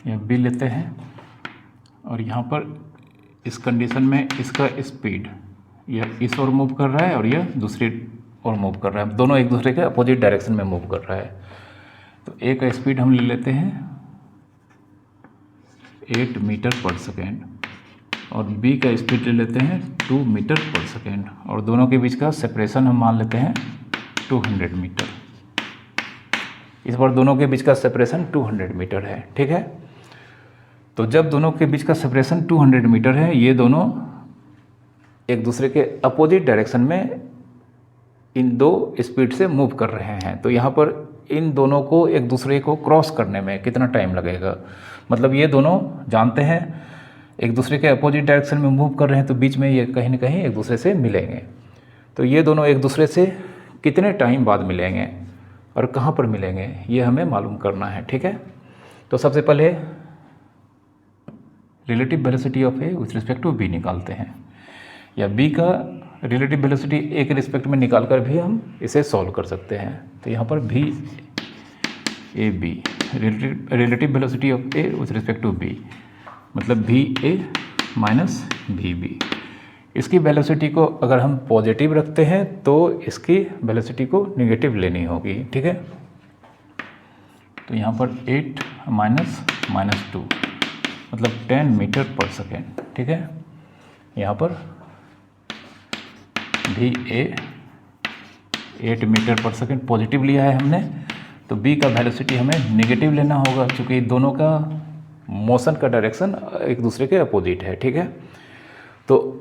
यह बी लेते हैं और यहाँ पर इस कंडीशन में इसका स्पीड यह इस ओर मूव कर रहा है और यह दूसरी ओर मूव कर रहा है, दोनों एक दूसरे के अपोजिट डायरेक्शन में मूव कर रहा है। तो ए का स्पीड हम ले लेते हैं 8 मीटर पर सेकेंड और बी का स्पीड ले लेते हैं 2 मीटर पर सेकेंड और दोनों के बीच का सेपरेशन हम मान लेते हैं 200 मीटर। इस बार दोनों के बीच का सेपरेशन 200 मीटर है, ठीक है। तो जब दोनों के बीच का सेपरेशन 200 मीटर है, ये दोनों एक दूसरे के अपोजिट डायरेक्शन में इन दो स्पीड से मूव कर रहे हैं। तो यहाँ पर इन दोनों को एक दूसरे को क्रॉस करने में कितना टाइम लगेगा, मतलब ये दोनों जानते हैं एक दूसरे के अपोजिट डायरेक्शन में मूव कर रहे हैं, तो बीच में ये कहीं ना कहीं एक दूसरे से मिलेंगे। तो ये दोनों एक दूसरे से कितने टाइम बाद मिलेंगे और कहाँ पर मिलेंगे, ये हमें मालूम करना है, ठीक है। तो सबसे पहले relative velocity of A with respect to B निकालते हैं, या बी का रिलेटिव वेलोसिटी ए के रिस्पेक्ट में निकाल कर भी हम इसे सॉल्व कर सकते हैं। तो यहाँ पर भी A B relative velocity of A with respect to B मतलब V A minus V B. इसकी वेलोसिटी को अगर हम पॉजिटिव रखते हैं तो इसकी वेलोसिटी को नेगेटिव लेनी होगी, ठीक है। तो यहाँ पर 8 माइनस 2 मतलब 10 मीटर पर सेकेंड, ठीक है। यहाँ पर भी ए 8 मीटर पर सेकेंड पॉजिटिव लिया है हमने, तो बी का वेलोसिटी हमें नेगेटिव लेना होगा क्योंकि दोनों का मोशन का डायरेक्शन एक दूसरे के अपोजिट है, ठीक है। तो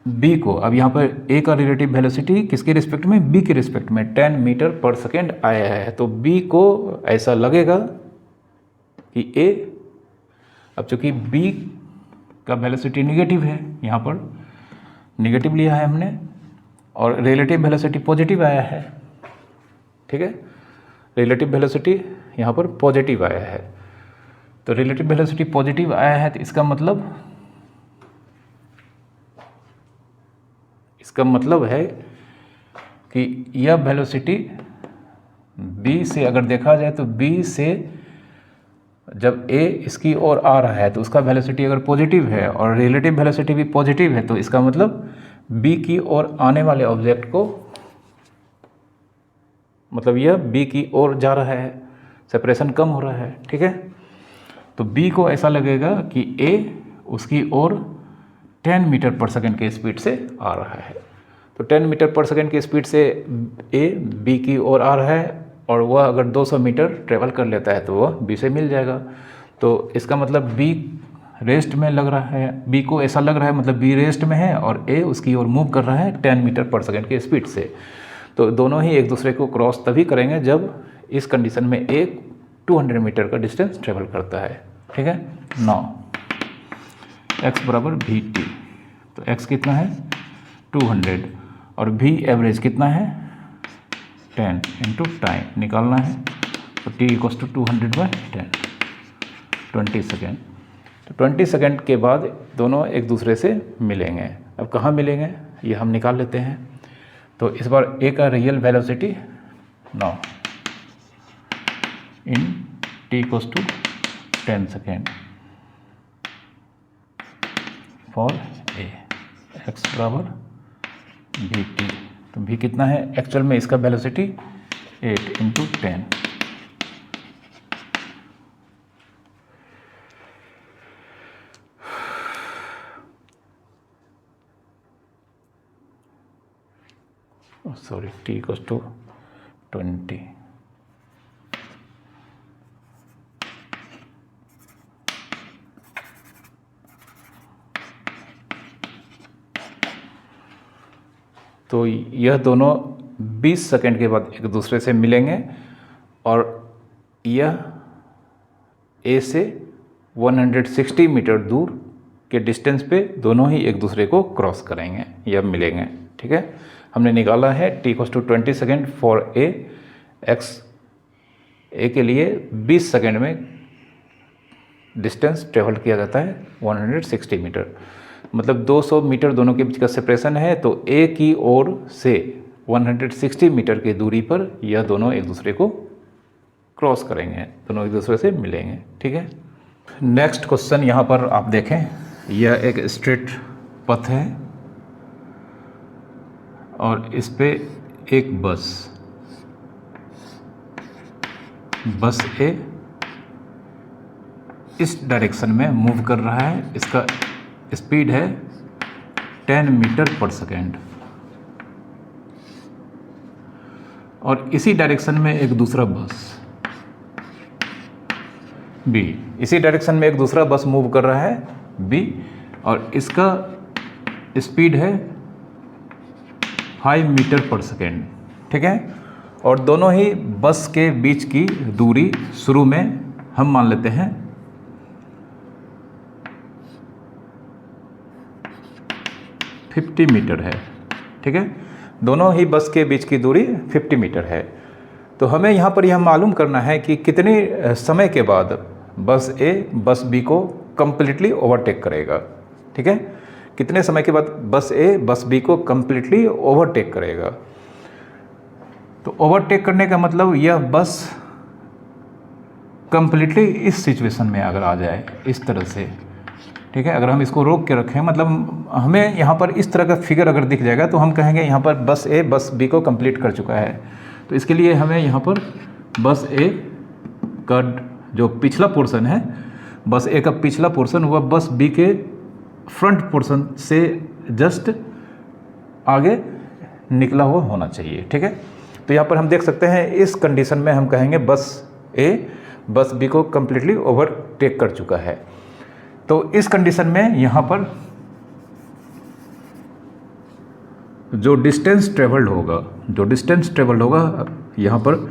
बी को अब यहाँ पर ए का रिलेटिव वेलोसिटी किसके रिस्पेक्ट में, बी के रिस्पेक्ट में 10 मीटर पर सेकेंड आया है। तो बी को ऐसा लगेगा कि ए, अब चूँकि बी का वेलोसिटी नेगेटिव है, यहाँ पर नेगेटिव लिया है हमने और रिलेटिव वेलोसिटी पॉजिटिव आया है, ठीक है। रिलेटिव वेलोसिटी यहाँ पर पॉजिटिव आया है, तो रिलेटिव वेलोसिटी पॉजिटिव आया है तो इसका मतलब है कि यह वेलोसिटी बी से अगर देखा जाए तो बी से जब ए इसकी ओर आ रहा है तो उसका वेलोसिटी अगर पॉजिटिव है और रिलेटिव वेलोसिटी भी पॉजिटिव है, तो इसका मतलब बी की ओर आने वाले ऑब्जेक्ट को, मतलब यह बी की ओर जा रहा है, सेपरेशन कम हो रहा है, ठीक है। तो बी को ऐसा लगेगा कि ए उसकी ओर 10 मीटर पर सेकेंड के स्पीड से आ रहा है। तो 10 मीटर पर सेकेंड की स्पीड से ए बी की ओर आ रहा है और वह अगर 200 मीटर ट्रेवल कर लेता है तो वह बी से मिल जाएगा। तो इसका मतलब बी रेस्ट में लग रहा है, बी को ऐसा लग रहा है मतलब बी रेस्ट में है और ए उसकी ओर मूव कर रहा है 10 मीटर पर सेकेंड की स्पीड से। तो दोनों ही एक दूसरे को क्रॉस तभी करेंगे जब इस कंडीशन में ए 200 मीटर का डिस्टेंस ट्रेवल करता है, ठीक है। 9 x बराबर भी टी, तो x कितना है 200 और भी एवरेज कितना है 10 इंटू टाइम निकालना है, तो t इक्वल्स टू 200/10 20 सेकेंड। तो 20 सेकेंड के बाद दोनों एक दूसरे से मिलेंगे। अब कहाँ मिलेंगे ये हम निकाल लेते हैं। तो इस बार ए का रियल वेलोसिटी 9 इन t equals to 10 second for A, x बराबर भी टी। तो भी कितना है एक्चुअल में इसका velocity 8 into 10। Sorry T equals to 20। तो यह दोनों 20 सेकेंड के बाद एक दूसरे से मिलेंगे और यह ए से 160 मीटर दूर के डिस्टेंस पे दोनों ही एक दूसरे को क्रॉस करेंगे या मिलेंगे, ठीक है। हमने निकाला है t = 20 second for a, x a के लिए 20 सेकेंड में डिस्टेंस ट्रेवल किया जाता है 160 मीटर, मतलब 200 मीटर दोनों के बीच का सेपरेशन है। तो a की ओर से 160 मीटर की दूरी पर यह दोनों एक दूसरे को क्रॉस करेंगे, दोनों एक दूसरे से मिलेंगे। ठीक है, नेक्स्ट क्वेश्चन यहाँ पर आप देखें, यह एक स्ट्रेट पथ है और इस पे एक बस ए इस डायरेक्शन में मूव कर रहा है। इसका स्पीड है 10 मीटर पर सेकेंड और इसी डायरेक्शन में एक दूसरा बस बी, इसी डायरेक्शन में एक दूसरा बस मूव कर रहा है बी और इसका स्पीड है 5 मीटर पर सेकेंड। ठीक है, और दोनों ही बस के बीच की दूरी शुरू में हम मान लेते हैं 50 मीटर है। ठीक है, दोनों ही बस के बीच की दूरी 50 मीटर है। तो हमें यहाँ पर यह मालूम करना है कि कितने समय के बाद बस ए बस बी को कंप्लीटली ओवरटेक करेगा। ठीक है, कितने समय के बाद बस ए बस बी को कंप्लीटली ओवरटेक करेगा। तो ओवरटेक करने का मतलब यह बस कंप्लीटली इस सिचुएशन में अगर आ जाए इस तरह से, ठीक है, अगर हम इसको रोक के रखें, मतलब हमें यहाँ पर इस तरह का फिगर अगर दिख जाएगा तो हम कहेंगे यहाँ पर बस ए बस बी को कंप्लीट कर चुका है। तो इसके लिए हमें यहाँ पर बस ए का जो पिछला पोर्शन है, बस ए का पिछला पोर्शन वह बस बी के फ्रंट पोर्शन से जस्ट आगे निकला हुआ होना चाहिए। ठीक है, तो यहाँ पर हम देख सकते हैं इस कंडीशन में हम कहेंगे बस ए बस बी को कंप्लीटली ओवरटेक कर चुका है। तो इस कंडीशन में यहाँ पर जो डिस्टेंस ट्रेवल्ड होगा यहाँ पर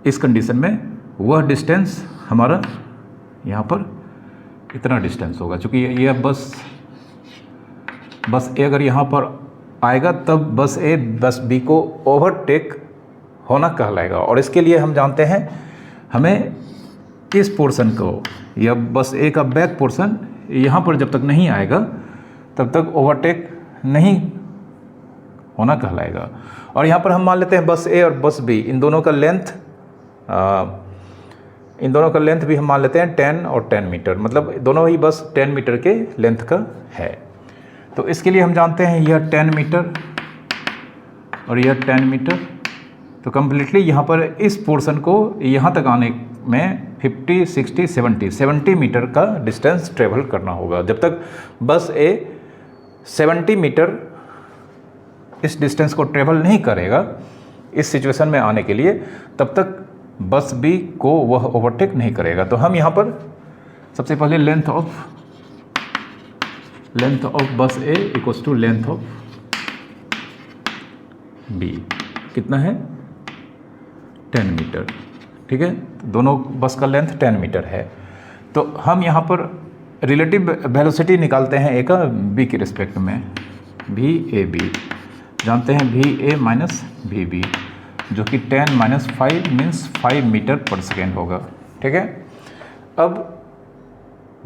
इस कंडीशन में वह डिस्टेंस हमारा यहाँ पर इतना डिस्टेंस होगा। चूँकि यह बस ए अगर यहाँ पर आएगा तब बस ए बस बी को ओवरटेक होना कहलाएगा। और इसके लिए हम जानते हैं हमें इस पोर्शन को या बस ए का बैक पोर्शन यहाँ पर जब तक नहीं आएगा तब तक ओवरटेक नहीं होना कहलाएगा। और यहाँ पर हम मान लेते हैं बस ए और बस बी इन दोनों का लेंथ भी हम मान लेते हैं 10 और 10 मीटर, मतलब दोनों ही बस 10 मीटर के लेंथ का है। तो इसके लिए हम जानते हैं यह 10 मीटर और यह 10 मीटर। तो कम्प्लीटली यहाँ पर इस पोर्शन को यहाँ तक आने में 50, 60, 70 मीटर का डिस्टेंस ट्रेवल करना होगा। जब तक बस ए 70 मीटर इस डिस्टेंस को ट्रेवल नहीं करेगा इस सिचुएशन में आने के लिए, तब तक बस बी को वह ओवरटेक नहीं करेगा। तो हम यहाँ पर सबसे पहले length of bus A equals to length of B कितना है 10 मीटर। ठीक है, दोनों बस का लेंथ 10 मीटर है। तो हम यहाँ पर रिलेटिव वेलोसिटी निकालते हैं ए का बी के रिस्पेक्ट में, वी ए बी जानते हैं V A minus V B, जो कि 10 minus 5 means 5 metre per second होगा। ठीक है, अब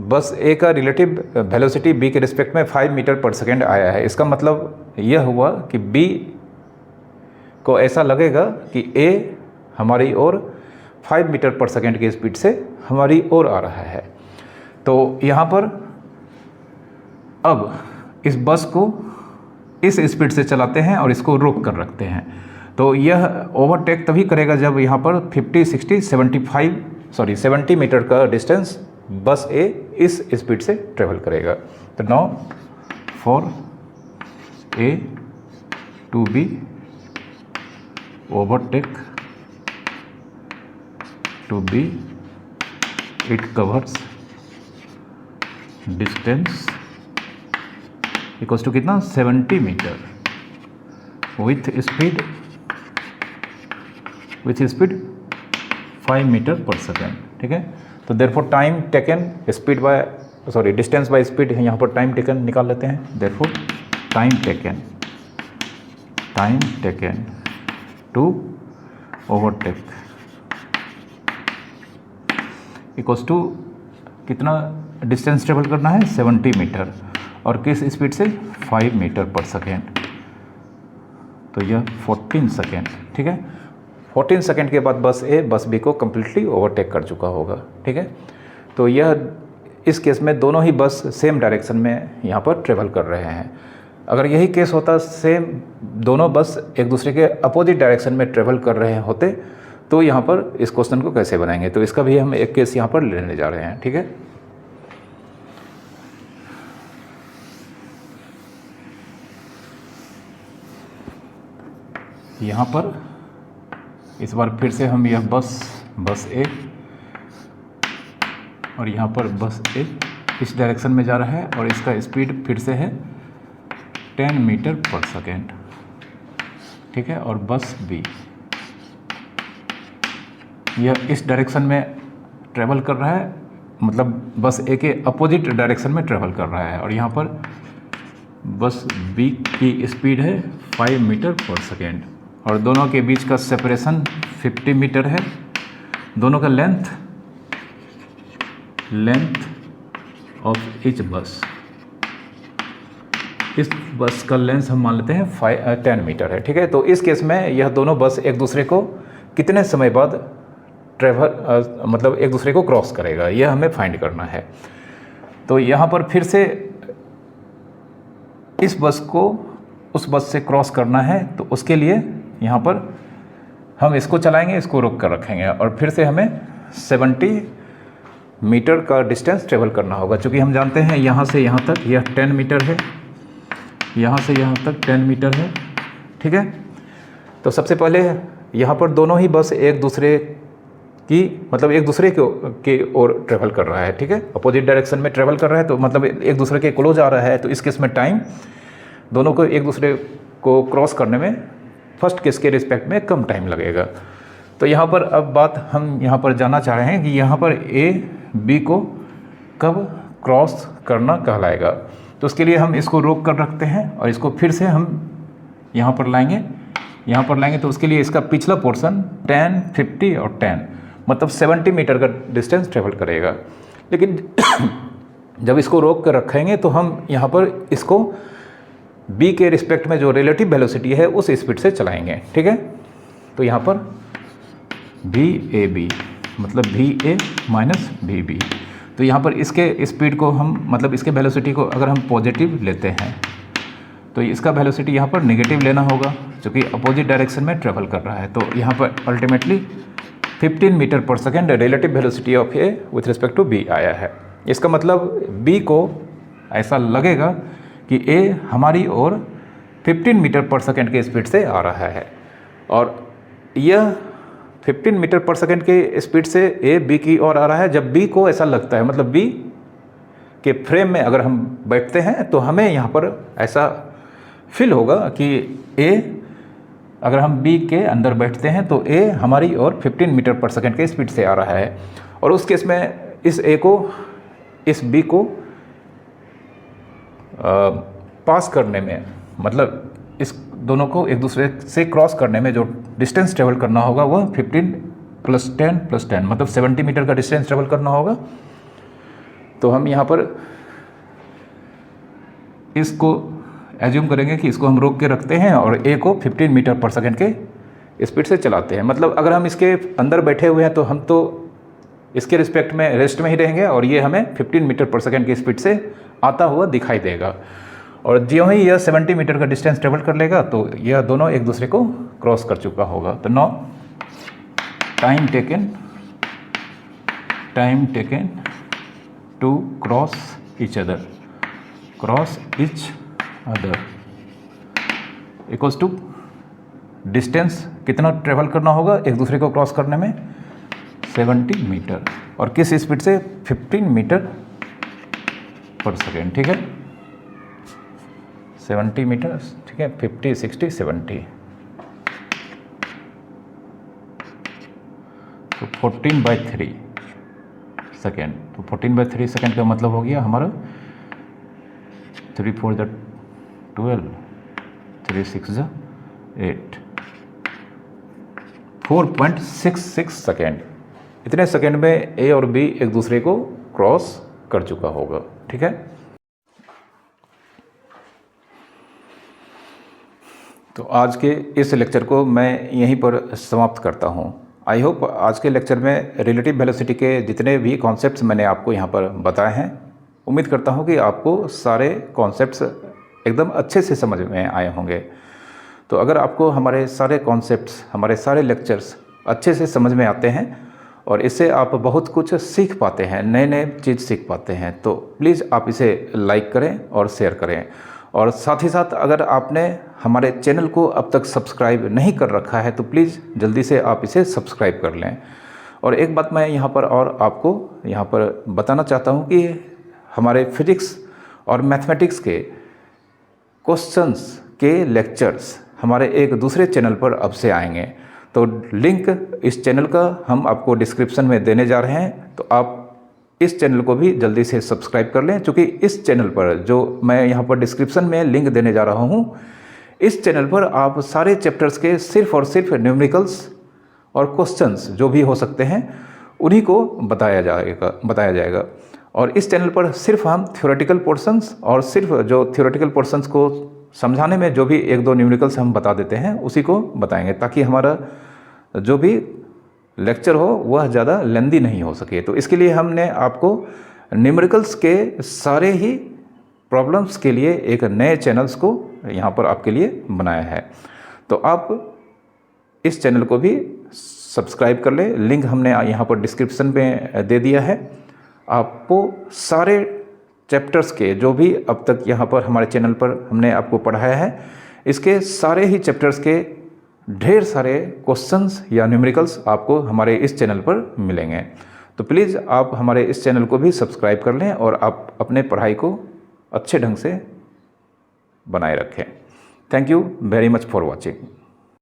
बस ए का रिलेटिव वेलोसिटी बी के रिस्पेक्ट में 5 मीटर पर सेकेंड आया है। इसका मतलब यह हुआ कि बी को ऐसा लगेगा कि ए हमारी ओर 5 मीटर पर सेकेंड की स्पीड से हमारी ओर आ रहा है। तो यहाँ पर अब इस बस को इस स्पीड से चलाते हैं और इसको रोक कर रखते हैं। तो यह ओवरटेक तभी करेगा जब यहाँ पर 50, 60, 70 मीटर का डिस्टेंस बस ए इस स्पीड से ट्रेवल करेगा। तो now for A to B overtake to B it covers distance equals to कितना 70 metre with speed 5 metre per second. ठीक है, तो therefore time taken distance by speed यहाँ पर टाइम टेकन निकाल लेते हैं। Therefore time taken time taken to overtake equals to कितना डिस्टेंस ट्रेवल करना है 70 मीटर और किस स्पीड से 5 मीटर पर सेकेंड। तो यह 14 सेकेंड, ठीक है। 14 सेकेंड के बाद बस ए बस बी को कम्प्लीटली ओवरटेक कर चुका होगा, ठीक है। तो यह इस केस में दोनों ही बस सेम डायरेक्शन में यहाँ पर ट्रेवल कर रहे हैं। अगर यही केस होता सेम दोनों बस एक दूसरे के अपोजिट डायरेक्शन में ट्रेवल कर रहे होते तो यहाँ पर इस क्वेश्चन को कैसे बनाएंगे। तो इसका भी हम एक केस यहाँ पर लेने जा रहे हैं, ठीक है। यहाँ पर इस बार फिर से हम यह बस ए और यहाँ पर बस ए इस डायरेक्शन में जा रहा है और इसका स्पीड फिर से है 10 मीटर पर सेकेंड, ठीक है। और बस बी यह इस डायरेक्शन में ट्रेवल कर रहा है, मतलब बस ए के अपोजिट डायरेक्शन में ट्रेवल कर रहा है और यहाँ पर बस बी की स्पीड है 5 मीटर पर सेकेंड और दोनों के बीच का सेपरेशन 50 मीटर है। दोनों का लेंथ ऑफ ईच बस, इस बस का लेंथ हम मान लेते हैं 10 मीटर है, ठीक है। तो इस केस में यह दोनों बस एक दूसरे को कितने समय बाद मतलब एक दूसरे को क्रॉस करेगा, यह हमें फाइंड करना है। तो यहाँ पर फिर से इस बस को उस बस से क्रॉस करना है, तो उसके लिए यहाँ पर हम इसको चलाएंगे, इसको रोक कर रखेंगे और फिर से हमें 70 मीटर का डिस्टेंस ट्रेवल करना होगा। क्योंकि हम जानते हैं यहाँ से यहाँ तक यह 10 मीटर है, यहाँ से यहाँ तक 10 मीटर है, ठीक है। तो सबसे पहले यहाँ पर दोनों ही बस एक दूसरे की मतलब एक दूसरे के ओर ट्रेवल कर रहा है, ठीक है। अपोजिट डायरेक्शन में ट्रेवल कर रहा है तो मतलब एक दूसरे के क्लोज आ रहा है। तो इस केस में टाइम दोनों को एक दूसरे को क्रॉस करने में फर्स्ट केस के रिस्पेक्ट में कम टाइम लगेगा। तो यहाँ पर अब बात हम यहाँ पर जानना चाह रहे हैं कि यहाँ पर ए बी को कब क्रॉस करना कहलाएगा। तो उसके लिए हम इसको रोक कर रखते हैं और इसको फिर से हम यहाँ पर लाएंगे तो उसके लिए इसका पिछला पोर्शन 10, 50 और 10 मतलब 70 मीटर का डिस्टेंस ट्रेवल करेगा। लेकिन जब इसको रोक कर रखेंगे तो हम यहाँ पर इसको b के रिस्पेक्ट में जो रिलेटिव वेलोसिटी है उस स्पीड से चलाएंगे, ठीक है। तो यहाँ पर VAB मतलब VA माइनस VB। तो यहाँ पर इसके स्पीड को हम मतलब इसके वेलोसिटी को अगर हम पॉजिटिव लेते हैं तो इसका वेलोसिटी यहाँ पर नेगेटिव लेना होगा क्योंकि अपोजिट डायरेक्शन में ट्रेवल कर रहा है। तो यहाँ पर ultimately 15 metre per second relative velocity of A with respect to B आया है। इसका मतलब बी को ऐसा लगेगा कि ए हमारी ओर 15 मीटर पर सेकेंड के स्पीड से आ रहा है और यह 15 मीटर पर सेकेंड के स्पीड से ए बी की ओर आ रहा है। जब बी को ऐसा लगता है मतलब बी के फ्रेम में अगर हम बैठते हैं तो हमें यहाँ पर ऐसा फील होगा कि ए अगर हम बी के अंदर बैठते हैं तो ए हमारी ओर 15 मीटर पर सेकेंड के स्पीड से आ रहा है और उस केस में इस ए को इस बी को पास करने में मतलब इस दोनों को एक दूसरे से क्रॉस करने में जो डिस्टेंस ट्रेवल करना होगा वह 15 + 10 + 10 मतलब 70 मीटर का डिस्टेंस ट्रेवल करना होगा। तो हम यहाँ पर इसको एज्यूम करेंगे कि इसको हम रोक के रखते हैं और ए को 15 मीटर पर सेकेंड के स्पीड से चलाते हैं। मतलब अगर हम इसके अंदर बैठे हुए हैं तो हम तो इसके रिस्पेक्ट में रेस्ट में ही रहेंगे और ये हमें 15 मीटर पर सेकेंड की स्पीड से आता हुआ दिखाई देगा और ज्यों ही यह 70 मीटर का डिस्टेंस ट्रेवल कर लेगा तो यह दोनों एक दूसरे को क्रॉस कर चुका होगा। तो now time taken to cross each other equals to distance कितना ट्रेवल करना होगा एक दूसरे को क्रॉस करने में 70 मीटर और किस स्पीड से 15 मीटर पर सेकेंड, ठीक है। 70 मीटर, ठीक है। 50, 60, 70 तो 14/3 सेकेंड। तो 14/3 सेकेंड का मतलब हो गया हमारा 3 4 12 3 6 4.66 सेकेंड, इतने सेकेंड में ए और बी एक दूसरे को क्रॉस कर चुका होगा। ठीक है, तो आज के इस लेक्चर को मैं यहीं पर समाप्त करता हूँ। आई होप आज के लेक्चर में रिलेटिव वेलोसिटी के जितने भी कॉन्सेप्ट्स मैंने आपको यहाँ पर बताए हैं, उम्मीद करता हूँ कि आपको सारे कॉन्सेप्ट्स एकदम अच्छे से समझ में आए होंगे। तो अगर आपको हमारे सारे कॉन्सेप्ट्स, हमारे सारे लेक्चर्स अच्छे से समझ में आते हैं और इससे आप बहुत कुछ सीख पाते हैं, नए नए चीज़ सीख पाते हैं, तो प्लीज़ आप इसे लाइक करें और शेयर करें। और साथ ही साथ अगर आपने हमारे चैनल को अब तक सब्सक्राइब नहीं कर रखा है तो प्लीज़ जल्दी से आप इसे सब्सक्राइब कर लें। और एक बात मैं यहाँ पर और आपको यहाँ पर बताना चाहता हूँ कि हमारे फिजिक्स और मैथमेटिक्स के क्वेश्चंस के लेक्चर्स हमारे एक दूसरे चैनल पर अब से आएंगे, तो लिंक इस चैनल का हम आपको डिस्क्रिप्शन में देने जा रहे हैं, तो आप इस चैनल को भी जल्दी से सब्सक्राइब कर लें। क्योंकि इस चैनल पर जो मैं यहाँ पर डिस्क्रिप्शन में लिंक देने जा रहा हूँ, इस चैनल पर आप सारे चैप्टर्स के सिर्फ और सिर्फ न्यूमेरिकल्स और क्वेश्चंस जो भी हो सकते हैं उन्हीं को बताया जाएगा। और इस चैनल पर सिर्फ हम थ्योरेटिकल पोर्शंस और सिर्फ जो थ्योरेटिकल पोर्शंस को समझाने में जो भी एक दो न्यूमेरिकल्स हम बता देते हैं उसी को बताएंगे, ताकि हमारा जो भी लेक्चर हो वह ज़्यादा लेंदी नहीं हो सके। तो इसके लिए हमने आपको न्यूमेरिकल्स के सारे ही प्रॉब्लम्स के लिए एक नए चैनल्स को यहाँ पर आपके लिए बनाया है, तो आप इस चैनल को भी सब्सक्राइब कर लें। लिंक हमने यहाँ पर डिस्क्रिप्शन में दे दिया है। आपको सारे चैप्टर्स के जो भी अब तक यहाँ पर हमारे चैनल पर हमने आपको पढ़ाया है, इसके सारे ही चैप्टर्स के ढेर सारे क्वेश्चंस या न्यूमेरिकल्स आपको हमारे इस चैनल पर मिलेंगे। तो प्लीज़ आप हमारे इस चैनल को भी सब्सक्राइब कर लें और आप अपने पढ़ाई को अच्छे ढंग से बनाए रखें। Thank you very much for watching.